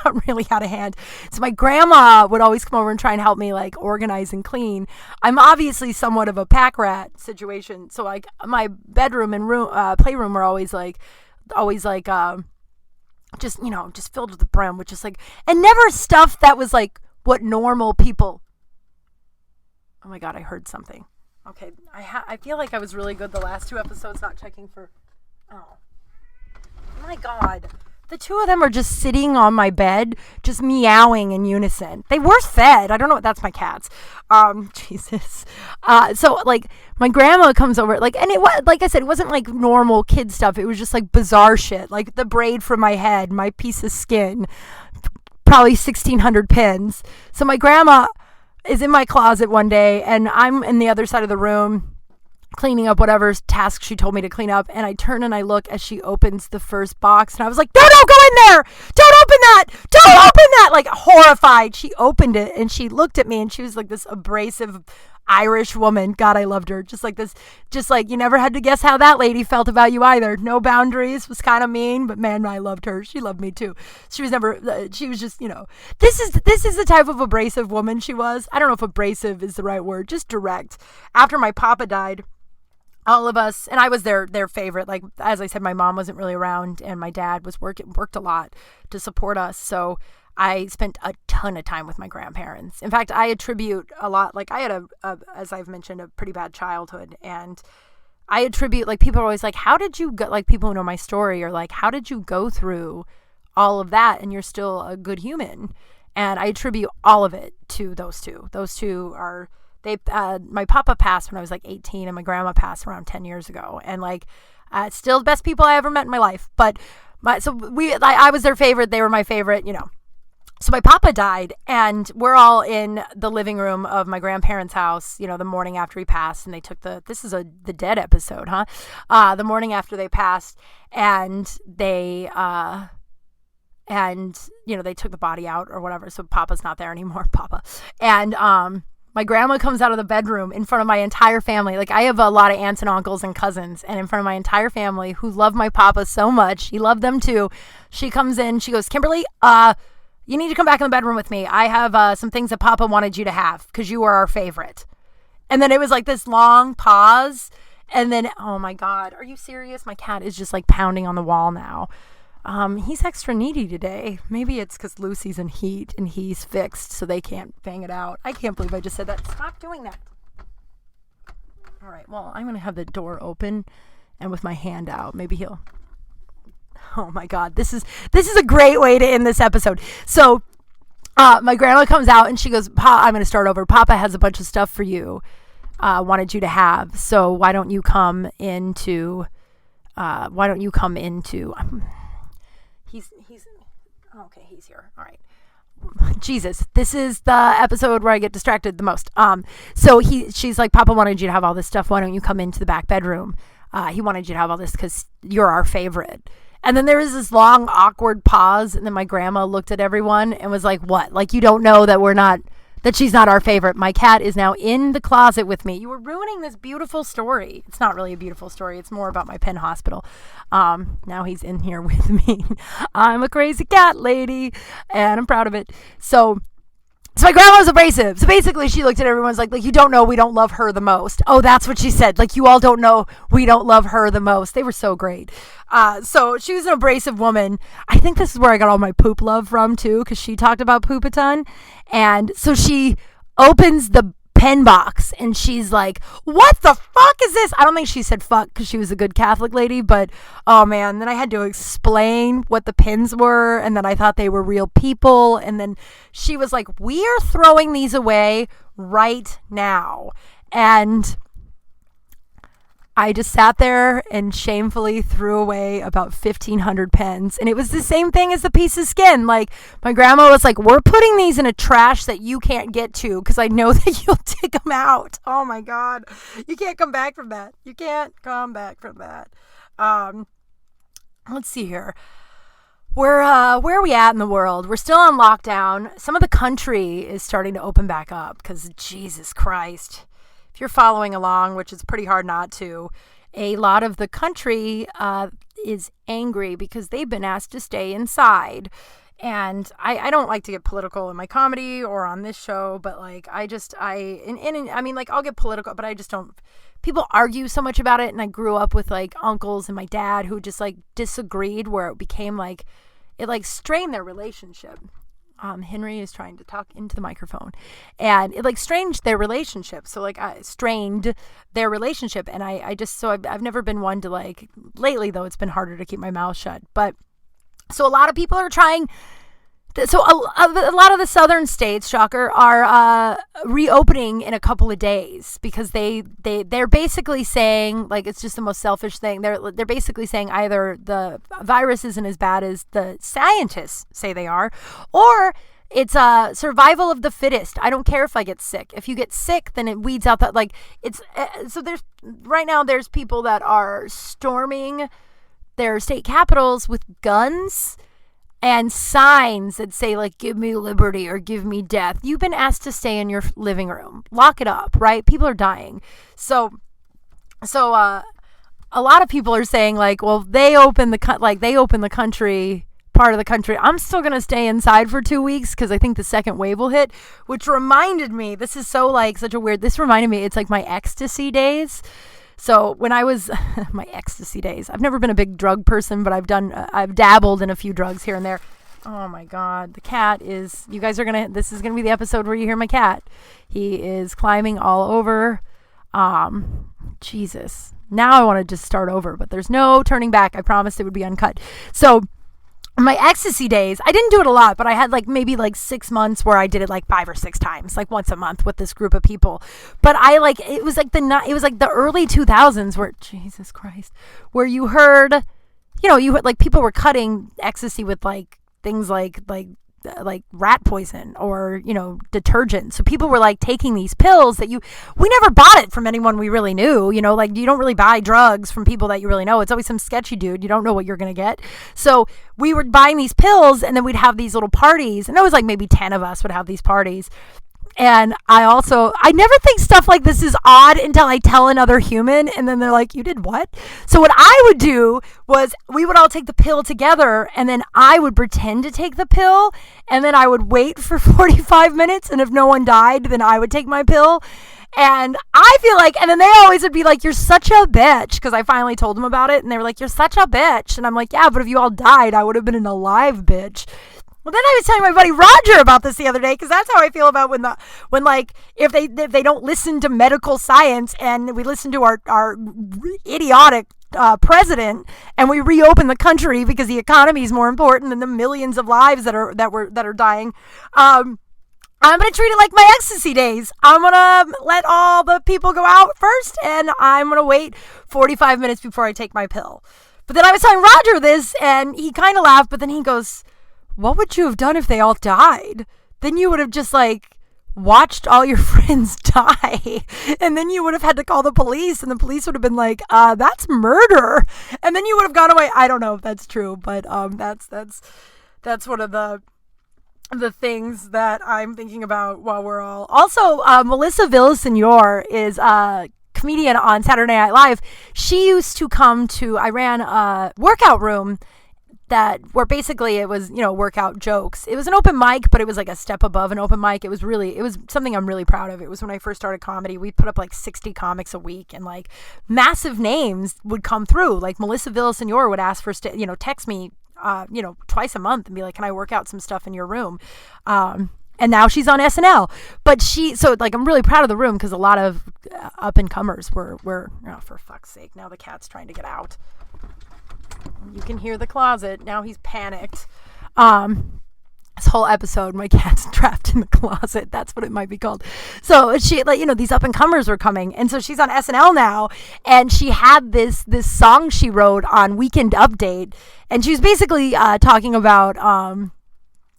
got really out of hand. So my grandma would always come over and try and help me like organize and clean. I'm obviously somewhat of a pack rat situation. So like my bedroom and playroom were always like, just, just filled to the brim, which is like, and never stuff that was like what normal people. Oh my God, I heard something. Okay, I feel like I was really good the last 2 episodes not checking for, oh my God. The 2 of them are just sitting on my bed, just meowing in unison. They were fed. I don't know. That's my cats. Jesus. So like my grandma comes over, like, and it was, like I said, it wasn't like normal kid stuff. It was just like bizarre shit, like the braid from my head, my piece of skin, probably 1,600 pins. So my grandma is in my closet one day and I'm in the other side of the room cleaning up whatever task she told me to clean up, and I turn and I look as she opens the first box, and I was like, no, go in there, don't open that, like horrified. She opened it and she looked at me and she was like this abrasive Irish woman. God, I loved her. Just like you never had to guess how that lady felt about you either. No boundaries, was kind of mean, but man, I loved her. She loved me too. She was just, this is the type of abrasive woman she was. I don't know if abrasive is the right word, just direct. After my papa died, all of us, and I was their favorite. Like, as I said, my mom wasn't really around and my dad was worked a lot to support us. So I spent a ton of time with my grandparents. In fact, I attribute a lot, like I had as I've mentioned, a pretty bad childhood. And I attribute, like, people are always like, how did you go, like people who know my story are like, how did you go through all of that and you're still a good human? And I attribute all of it to those two. Those two are, my papa passed when I was like 18 and my grandma passed around 10 years ago. And like, still the best people I ever met in my life. But I was their favorite. They were my favorite, So my papa died and we're all in the living room of my grandparents' house, the morning after he passed, and they took this is the dead episode, huh? The morning after they passed, and they took the body out or whatever. So Papa's not there anymore, Papa. And, my grandma comes out of the bedroom in front of my entire family. Like, I have a lot of aunts and uncles and cousins, and in front of my entire family who love my papa so much. He loved them too. She comes in, she goes, Kimberly, you need to come back in the bedroom with me. I have some things that Papa wanted you to have because you were our favorite. And then it was like this long pause. And then, oh my God, are you serious? My cat is just like pounding on the wall now. He's extra needy today. Maybe it's because Lucy's in heat and he's fixed so they can't bang it out. I can't believe I just said that. Stop doing that. All right, well, I'm going to have the door open and with my hand out. Maybe he'll... Oh my God, this is a great way to end this episode. So my grandma comes out and she goes, I'm going to start over. Papa has a bunch of stuff for you, wanted you to have. So why don't you come into, he's here. All right. Jesus, this is the episode where I get distracted the most. So she's like, Papa wanted you to have all this stuff. Why don't you come into the back bedroom? He wanted you to have all this because you're our favorite. And then there was this long, awkward pause. And then my grandma looked at everyone and was like, what? Like, you don't know that she's not our favorite. My cat is now in the closet with me. You were ruining this beautiful story. It's not really a beautiful story. It's more about my pen hospital. Now he's in here with me. I'm a crazy cat lady and I'm proud of it. So my grandma was abrasive. So basically she looked at everyone's like, you don't know we don't love her the most. Oh, that's what she said. Like, you all don't know we don't love her the most. They were so great. So she was an abrasive woman. I think this is where I got all my poop love from too, because she talked about poop a ton. And so she opens the pen box and she's like, what the fuck is this? I don't think she said fuck because she was a good Catholic lady, but oh man, then I had to explain what the pens were, and then I thought they were real people, and then she was like, we are throwing these away right now. And I just sat there and shamefully threw away about 1,500 pens. And it was the same thing as the piece of skin. Like, my grandma was like, we're putting these in a trash that you can't get to because I know that you'll dig them out. Oh my God. You can't come back from that. You can't come back from that. Let's see here. where are we at in the world? We're still on lockdown. Some of the country is starting to open back up because Jesus Christ. If you're following along, which is pretty hard not to, a lot of the country is angry because they've been asked to stay inside. And I don't like to get political in my comedy or on this show, but like I mean, like I'll get political, but I just don't. People argue so much about it, and I grew up with like uncles and my dad who just like disagreed, where it became like it like strained their relationship. Henry is trying to talk into the microphone, and it like strained their relationship. So like I strained their relationship, and I've never been one to like, lately though it's been harder to keep my mouth shut. But so a lot of people are trying. So a lot of the southern states, shocker, are reopening in a couple of days because they're basically saying, like, it's just the most selfish thing. They're basically saying either the virus isn't as bad as the scientists say they are, or it's a survival of the fittest. I don't care if I get sick. If you get sick, then it weeds out that, like, it's so there's people that are storming their state capitals with guns and signs that say, like, give me liberty or give me death. You've been asked to stay in your living room. Lock it up, right? People are dying. So a lot of people are saying, like, well, they open the country, part of the country. I'm still going to stay inside for 2 weeks because I think the second wave will hit, which reminded me, this reminded me, it's like my ecstasy days. So when I was, my ecstasy days, I've never been a big drug person, but I've dabbled in a few drugs here and there. Oh my God. The cat is, this is going to be the episode where you hear my cat. He is climbing all over. Jesus. Now I want to just start over, but there's no turning back. I promised it would be uncut. So my ecstasy days, I didn't do it a lot, but I had like maybe like 6 months where I did it like 5 or 6 times, like once a month with this group of people. But it was like the early 2000s where, Jesus Christ, where you heard, like people were cutting ecstasy with like things like rat poison or, detergent. So people were like taking these pills that we never bought it from anyone we really knew, like you don't really buy drugs from people that you really know. It's always some sketchy dude. You don't know what you're going to get. So we were buying these pills and then we'd have these little parties, and it was like maybe 10 of us would have these parties. And I never think stuff like this is odd until I tell another human, and then they're like, you did what? So what I would do was we would all take the pill together, and then I would pretend to take the pill, and then I would wait for 45 minutes, and if no one died, then I would take my pill. And I feel like, and then they always would be like, you're such a bitch, because I finally told them about it, and they were like, you're such a bitch. And I'm like, yeah, but if you all died, I would have been an alive bitch. Well, then I was telling my buddy Roger about this the other day, because that's how I feel about when if they don't listen to medical science and we listen to our idiotic president, and we reopen the country because the economy is more important than the millions of lives that are dying. I'm going to treat it like my ecstasy days. I'm going to let all the people go out first, and I'm going to wait 45 minutes before I take my pill. But then I was telling Roger this, and he kind of laughed, but then he goes, what would you have done if they all died? Then you would have just like watched all your friends die. And then you would have had to call the police, and the police would have been like, that's murder. And then you would have gone away. I don't know if that's true, but that's one of the things that I'm thinking about while we're all. Also, Melissa Villasenor is a comedian on Saturday Night Live. She used to come to, I ran a workout room where basically it was, workout jokes. It was an open mic, but it was like a step above an open mic. It was something I'm really proud of. It was when I first started comedy. We put up like 60 comics a week, and like massive names would come through. Like Melissa Villasenor would ask for, text me, twice a month and be like, can I work out some stuff in your room? And now she's on SNL. But I'm really proud of the room because a lot of up and comers were, oh, for fuck's sake, now the cat's trying to get out. You can hear the closet. Now he's panicked. This whole episode, my cat's trapped in the closet. That's what it might be called. So she, these up and comers were coming, and so she's on SNL now. And she had this song she wrote on Weekend Update, and she was basically talking about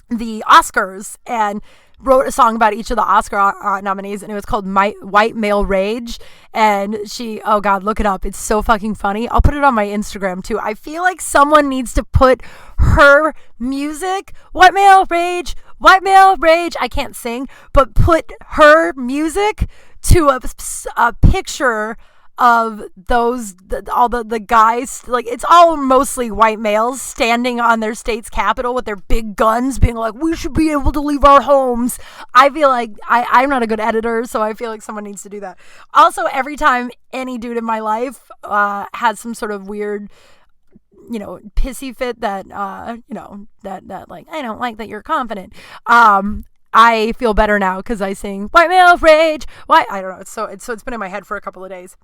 the Oscars and wrote a song about each of the Oscar nominees, and it was called White Male Rage. And oh God, look it up. It's so fucking funny. I'll put it on my Instagram too. I feel like someone needs to put her music, White Male Rage, I can't sing, but put her music to a picture of all the guys, like, it's all mostly white males standing on their state's capitol with their big guns being like, we should be able to leave our homes. I feel like I'm not a good editor, so I feel like someone needs to do that. Also, every time any dude in my life has some sort of weird, pissy fit that that like, I don't like that you're confident, I feel better now because I sing White Male Rage. Why? I don't know. It's been in my head for a couple of days.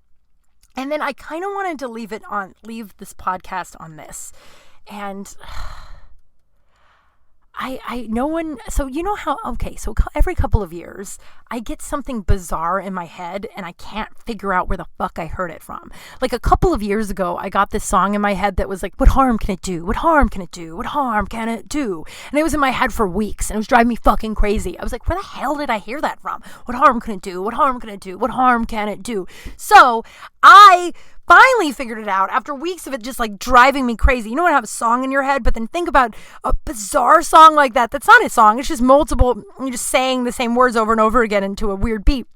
And then I kind of wanted to leave this podcast on this. And so every couple of years, I get something bizarre in my head and I can't figure out where the fuck I heard it from. Like a couple of years ago, I got this song in my head that was like, what harm can it do? What harm can it do? What harm can it do? And it was in my head for weeks and it was driving me fucking crazy. I was like, where the hell did I hear that from? What harm can it do? What harm can it do? What harm can it do? So I finally figured it out after weeks of it just like driving me crazy. You know when I have a song in your head, but then think about a bizarre song like that. That's not a song. It's just multiple, you're just saying the same words over and over again into a weird beat.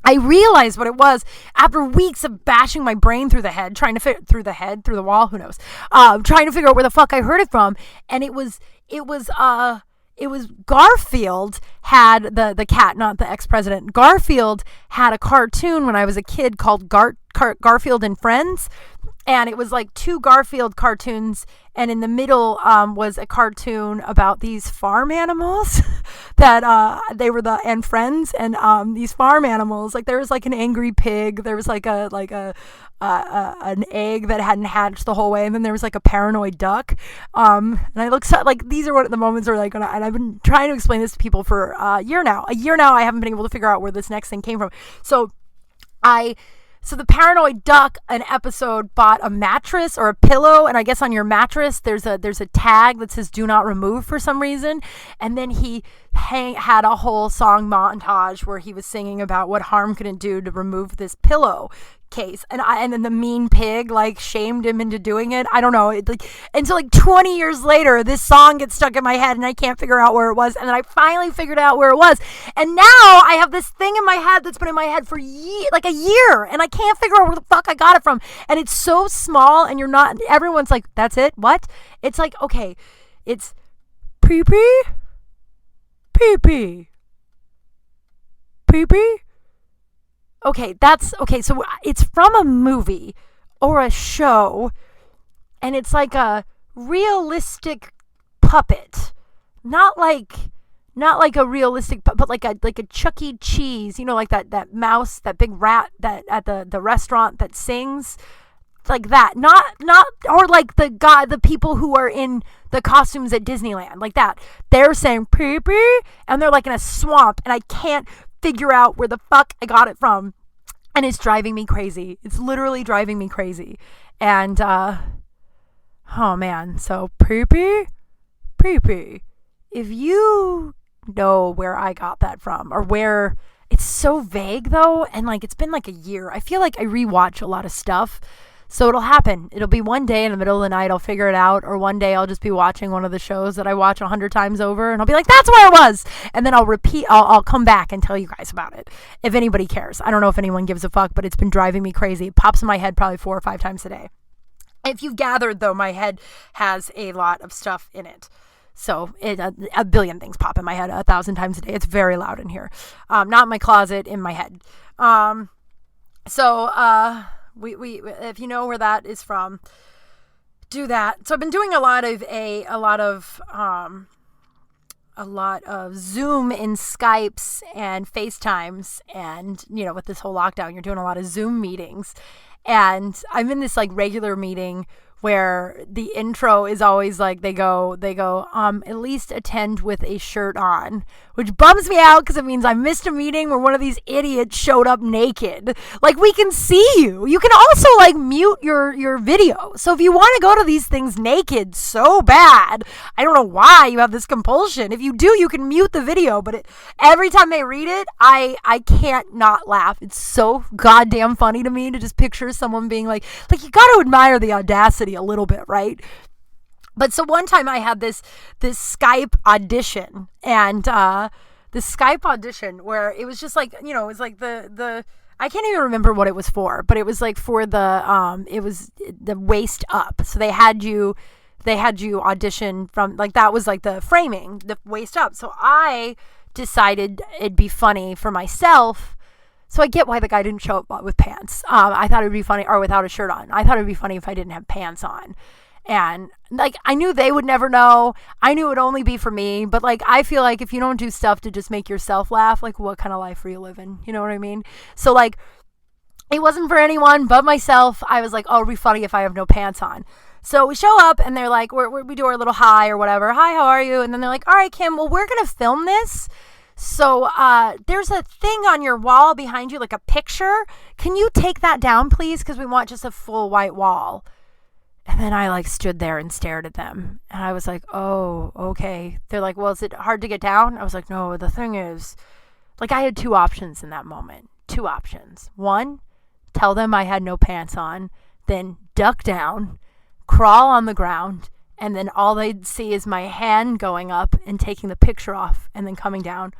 I realized what it was after weeks of bashing my brain through the head, trying to fit through the wall, who knows, trying to figure out where the fuck I heard it from. And it was Garfield had the cat, not the ex-president. Garfield had a cartoon when I was a kid called Garfield and Friends. And it was like two Garfield cartoons. And in the middle was a cartoon about these farm animals that they were and friends. And these farm animals, like there was like an angry pig. There was like an egg that hadn't hatched the whole way, and then there was like a paranoid duck. And I looked like these are what the moments are like, and I've been trying to explain this to people for a year now. I haven't been able to figure out where this next thing came from. So the paranoid duck, an episode, bought a mattress or a pillow, and I guess on your mattress there's a tag that says "Do not remove" for some reason. And then he had a whole song montage where he was singing about what harm could it do to remove this pillow case, and then the mean pig like shamed him into doing it. I don't know. Until like 20 years later, this song gets stuck in my head and I can't figure out where it was. And then I finally figured out where it was. And now I have this thing in my head that's been in my head for like a year, and I can't figure out where the fuck I got it from. And it's so small, and everyone's like, "That's it? What?" It's like, okay, it's pee pee, pee pee, pee pee. Okay, so it's from a movie or a show, and it's like a realistic puppet. Not like a realistic but like a Chuck E. Cheese, like that mouse, that big rat that at the restaurant that sings. Like that. Not or like the people who are in the costumes at Disneyland, like that. They're saying pee pee, and they're like in a swamp, and I can't figure out where the fuck I got it from, and it's driving me crazy. It's literally driving me crazy. And oh man, so pee pee, if you know where I got that from, or where, it's so vague though, and like it's been like a year. I feel like I rewatch a lot of stuff. So it'll happen. It'll be one day in the middle of the night I'll figure it out, or one day I'll just be watching one of the shows that I watch 100 times over, and I'll be like, that's where it was. And then I'll come back and tell you guys about it, if anybody cares. I don't know if anyone gives a fuck, but it's been driving me crazy. It pops in my head probably 4 or 5 times a day. If you've gathered, though, my head has a lot of stuff in it. So a billion things pop in my head 1,000 times a day. It's very loud in here. Not in my closet, in my head. We if you know where that is from, do that. So I've been doing a lot of Zoom and Skypes and FaceTimes, and with this whole lockdown, you're doing a lot of Zoom meetings. And I'm in this like regular meeting where the intro is always like they go at least attend with a shirt on, which bums me out because it means I missed a meeting where one of these idiots showed up naked. Like, we can see you. You can also like mute your video. So if you want to go to these things naked so bad, I don't know why you have this compulsion. If you do, you can mute the video, but every time they read it, I can't not laugh. It's so goddamn funny to me to just picture someone being like you got to admire the audacity a little bit, right? But so one time I had this Skype audition, and this Skype audition where it was just like, it was like the I can't even remember what it was for, but it was like for it was the waist up. So they had you audition from, like, that was like the framing, the waist up. So I decided it'd be funny for myself. So I get why the guy didn't show up with pants. I thought it would be funny, or without a shirt on. I thought it would be funny if I didn't have pants on. And like, I knew they would never know. I knew it would only be for me. But like, I feel like if you don't do stuff to just make yourself laugh, like, what kind of life are you living? You know what I mean? So like, it wasn't for anyone but myself. I was like, oh, it'd be funny if I have no pants on. So we show up and they're like, we do our little hi or whatever. Hi, how are you? And then they're like, all right, Kim, well, we're going to film this. So there's a thing on your wall behind you, like a picture. Can you take that down, please? Because we want just a full white wall. And then I like stood there and stared at them. And I was like, oh, okay. They're like, well, is it hard to get down? I was like, no, the thing is, like, I had two options in that moment. Two options. One, tell them I had no pants on, then duck down, crawl on the ground, and then all they'd see is my hand going up and taking the picture off and then coming down.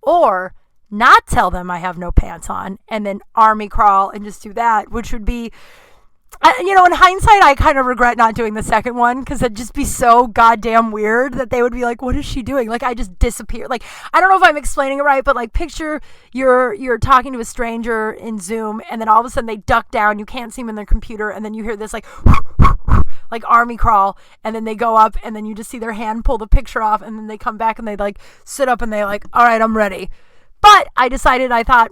Or not tell them I have no pants on and then army crawl and just do that, which would be, in hindsight, I kind of regret not doing the second one, because it'd just be so goddamn weird that they would be like, what is she doing? Like, I just disappeared. Like, I don't know if I'm explaining it right, but like, picture you're talking to a stranger in Zoom, and then all of a sudden they duck down, you can't see them in their computer, and then you hear this like army crawl, and then they go up, and then you just see their hand pull the picture off, and then they come back and they like sit up and they like, all right, I'm ready. But I decided, I thought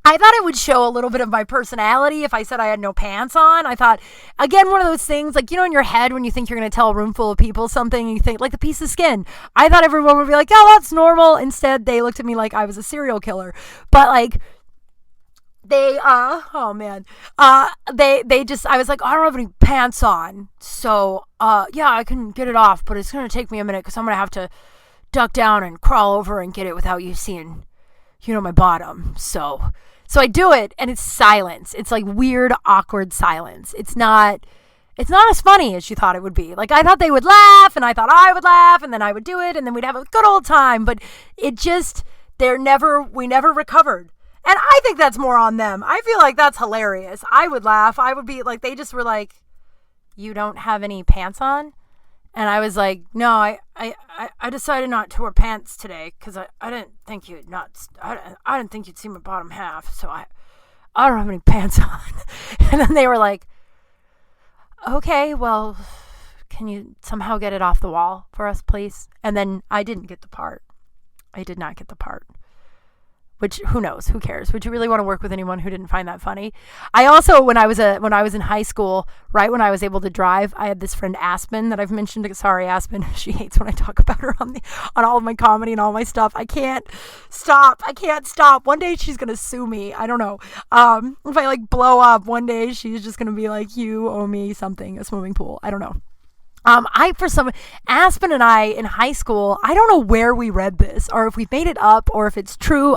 it would show a little bit of my personality if I said I had no pants on. I thought, again, one of those things, like, in your head when you think you're going to tell a room full of people something, and you think, like, the piece of skin. I thought everyone would be like, oh, that's normal. Instead, they looked at me like I was a serial killer. But, like, they just, I was like, oh, I don't have any pants on. So, yeah, I can get it off, but it's going to take me a minute because I'm going to have to duck down and crawl over and get it without you seeing, my bottom. So I do it, and it's silence. It's like weird, awkward silence. It's not as funny as you thought it would be. Like, I thought they would laugh, and I thought I would laugh, and then I would do it, and then we'd have a good old time. But it just, we never recovered. And I think that's more on them. I feel like that's hilarious. I would laugh. I would be like, they just were like, you don't have any pants on? And I was like, no, I decided not to wear pants today because I didn't think you'd see my bottom half, so I don't have any pants on. And then they were like, okay, well, can you somehow get it off the wall for us, please? And then I didn't get the part. I did not get the part. Which, who knows? Who cares? Would you really want to work with anyone who didn't find that funny? I also, when I was in high school, right when I was able to drive, I had this friend Aspen that I've mentioned. Sorry, Aspen. She hates when I talk about her on all of my comedy and all my stuff. I can't stop. One day she's gonna sue me. I don't know. If I like blow up, one day she's just gonna be like, "You owe me something, a swimming pool." I don't know. Aspen and I in high school, I don't know where we read this or if we made it up or if it's true.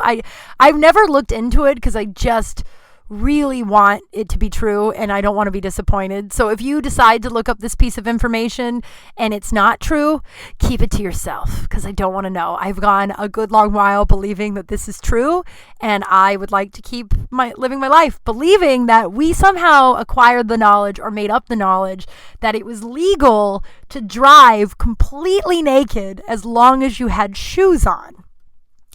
I've never looked into it because I just really want it to be true and I don't want to be disappointed. So if you decide to look up this piece of information and it's not true, keep it to yourself because I don't want to know. I've gone a good long while believing that this is true, and I would like to keep living my life believing that we somehow acquired the knowledge or made up the knowledge that it was legal to drive completely naked as long as you had shoes on.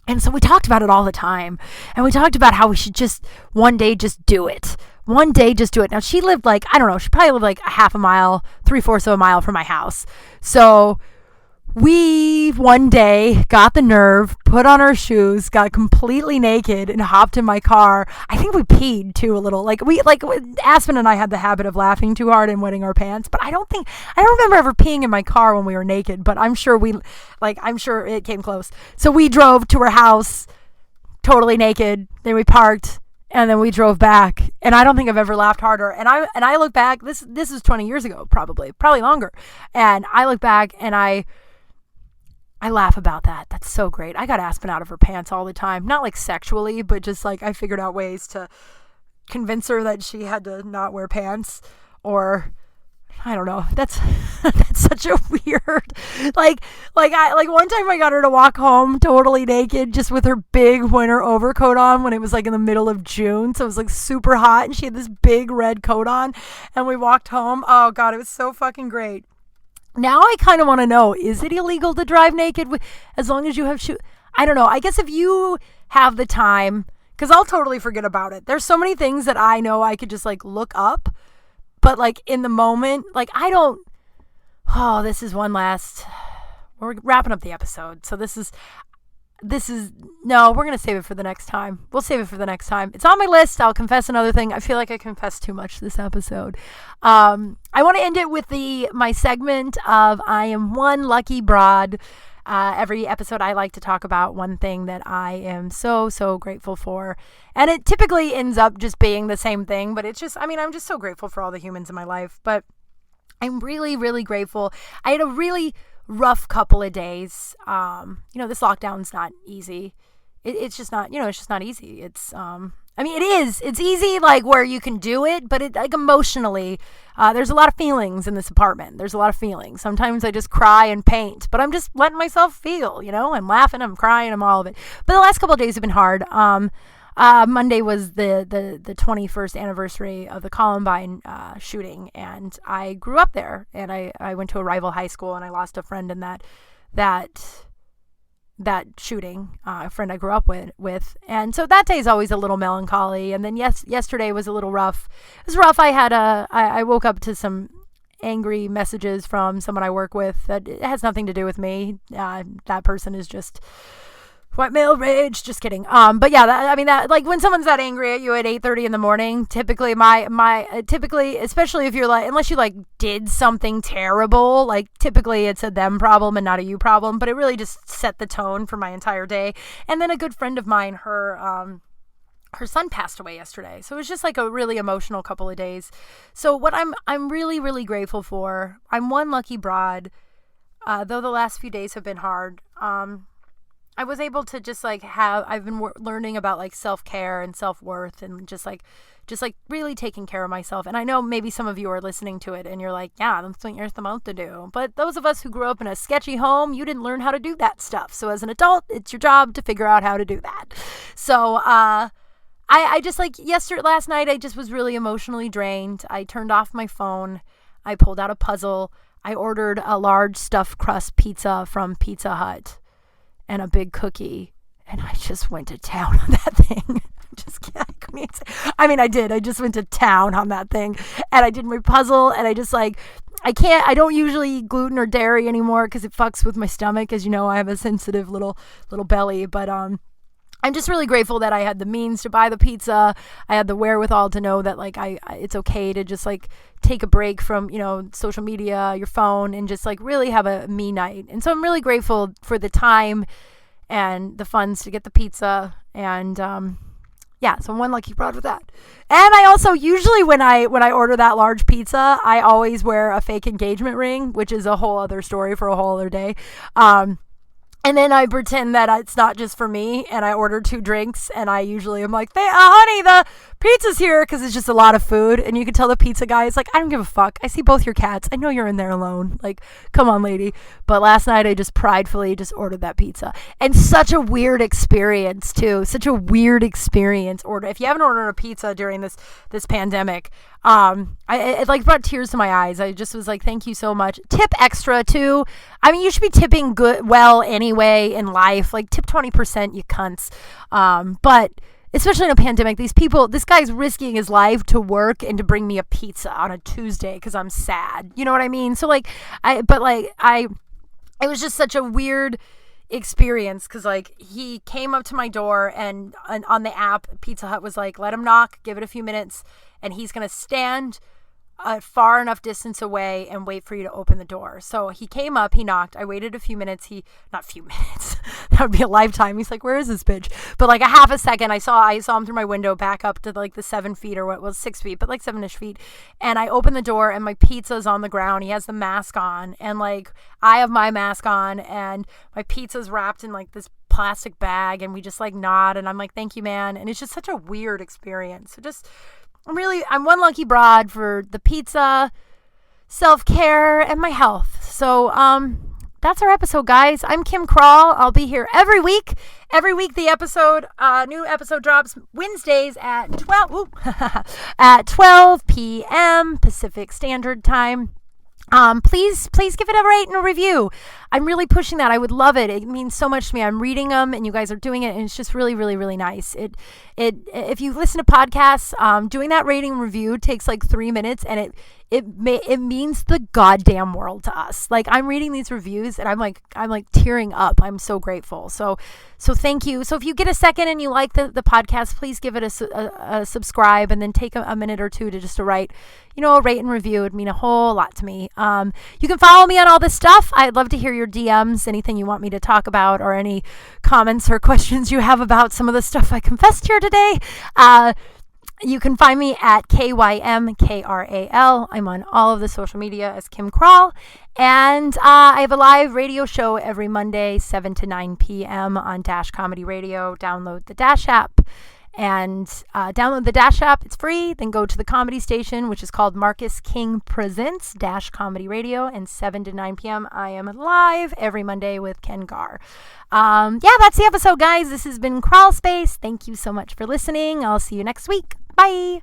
And so we talked about it all the time. And we talked about how we should just one day just do it. One day just do it. Now, she lived like, I don't know, she probably lived like a half a mile, 3/4 of a mile from my house. So we one day got the nerve, put on our shoes, got completely naked, and hopped in my car. I think we peed too a little. Like Aspen and I had the habit of laughing too hard and wetting our pants. But I don't remember ever peeing in my car when we were naked. But I'm sure it came close. So we drove to her house, totally naked. Then we parked. And then we drove back, and I don't think I've ever laughed harder. And I look back. This is 20 years ago, probably longer. And I look back, and I laugh about that. That's so great. I got Aspen out of her pants all the time, not like sexually, but just like I figured out ways to convince her that she had to not wear pants, or I don't know. That's such a weird, like one time I got her to walk home totally naked, just with her big winter overcoat on when it was like in the middle of June. So it was like super hot, and she had this big red coat on, and we walked home. Oh God, it was so fucking great. Now I kind of want to know, is it illegal to drive naked as long as you have shoes? I don't know. I guess if you have the time, because I'll totally forget about it. There's so many things that I know I could just like look up. But like in the moment, like this is one last, we're wrapping up the episode. So no, we're going to save it for the next time. We'll save it for the next time. It's on my list. I'll confess another thing. I feel like I confessed too much this episode. I want to end it with my segment of I am one lucky broad. Every episode I like to talk about one thing that I am so, so grateful for. And it typically ends up just being the same thing, but it's just, I'm just so grateful for all the humans in my life. But I'm really, really grateful. I had a really rough couple of days. This lockdown's not easy. It's just not, it's just not easy. It's, it's easy, like where you can do it, but it like emotionally, there's a lot of feelings in this apartment. There's a lot of feelings. Sometimes I just cry and paint, but I'm just letting myself feel, I'm laughing, I'm crying, I'm all of it. But the last couple of days have been hard. Monday was the 21st anniversary of the Columbine shooting, and I grew up there, and I went to a rival high school, and I lost a friend in that shooting, a friend I grew up with. And so that day is always a little melancholy. And then yesterday was a little rough. It was rough. I woke up to some angry messages from someone I work with that it has nothing to do with me. That person is just white male rage. Just kidding. But yeah, that like when someone's that angry at you at 8:30 in the morning, typically typically, especially if you're like, unless you like did something terrible, like typically it's a them problem and not a you problem, but it really just set the tone for my entire day. And then a good friend of mine, her son passed away yesterday. So it was just like a really emotional couple of days. So what I'm really, really grateful for, I'm one lucky broad, though the last few days have been hard. I was able to just like I've been learning about like self-care and self-worth, and just like really taking care of myself. And I know maybe some of you are listening to it and you're like, yeah, that's what you're supposed to do. But those of us who grew up in a sketchy home, you didn't learn how to do that stuff. So as an adult, it's your job to figure out how to do that. So, I just like last night, I just was really emotionally drained. I turned off my phone. I pulled out a puzzle. I ordered a large stuffed crust pizza from Pizza Hut and a big cookie, and I just went to town on that thing. I did. I just went to town on that thing, and I did my puzzle, and I just like, I don't usually eat gluten or dairy anymore because it fucks with my stomach. As you know, I have a sensitive little belly, but I'm just really grateful that I had the means to buy the pizza. I had the wherewithal to know that like it's okay to just like take a break from, social media, your phone, and just like really have a me night. And so I'm really grateful for the time and the funds to get the pizza. And so I'm one lucky broad with that. And I also usually when I order that large pizza, I always wear a fake engagement ring, which is a whole other story for a whole other day. And then I pretend that it's not just for me, and I order 2 drinks, and I usually am like, honey, the pizza's here, because it's just a lot of food. And you can tell the pizza guy is like, I don't give a fuck. I see both your cats. I know you're in there alone. Like, come on, lady. But last night I just pridefully just ordered that pizza. And such a weird experience, too. Such a weird experience. If you haven't ordered a pizza during this pandemic, it like brought tears to my eyes. I just was like, thank you so much. Tip extra, too. You should be tipping well anyway in life. Like, tip 20%, you cunts. But especially in a pandemic, this guy's risking his life to work and to bring me a pizza on a Tuesday because I'm sad. You know what I mean? So like, I it was just such a weird experience because like he came up to my door and on the app Pizza Hut was like, let him knock, give it a few minutes, and he's gonna stand a far enough distance away and wait for you to open the door. So he came up, he knocked, I waited a few minutes, not few minutes, that would be a lifetime. He's like, where is this bitch? But like a half a second, I saw him through my window back up to like the 7 feet or what was 6 feet, but like 7-ish feet. And I opened the door and my pizza's on the ground. He has the mask on and like I have my mask on and my pizza's wrapped in like this plastic bag and we just like nod and I'm like, thank you, man. And it's just such a weird experience. So just, I'm one lucky broad for the pizza, self-care, and my health. So, that's our episode, guys. I'm Kim Kral. I'll be here every week. Every week, the new episode drops Wednesdays at 12 p.m. Pacific Standard Time. Please give it a rate and a review. I'm really pushing that. I would love it. It means so much to me. I'm reading them and you guys are doing it and it's just really, really, really nice. If you listen to podcasts, doing that rating and review takes like 3 minutes and it means the goddamn world to us. Like I'm reading these reviews and I'm like tearing up. I'm so grateful. So thank you. So if you get a second and you like the podcast, please give it a subscribe and then take a minute or two to just to write, a rate and review. It'd mean a whole lot to me. You can follow me on all this stuff. I'd love to hear your DMs, anything you want me to talk about or any comments or questions you have about some of the stuff I confessed here today. You can find me at KYMKRAL. I'm on all of the social media as Kim Kral. And I have a live radio show every Monday, 7 to 9 p.m. on Dash Comedy Radio. Download the Dash app. And download the Dash app. It's free. Then go to the comedy station, which is called Marcus King Presents Dash Comedy Radio. And 7 to 9 p.m. I am live every Monday with Ken Gar. That's the episode, guys. This has been Crawl Space. Thank you so much for listening. I'll see you next week. Bye.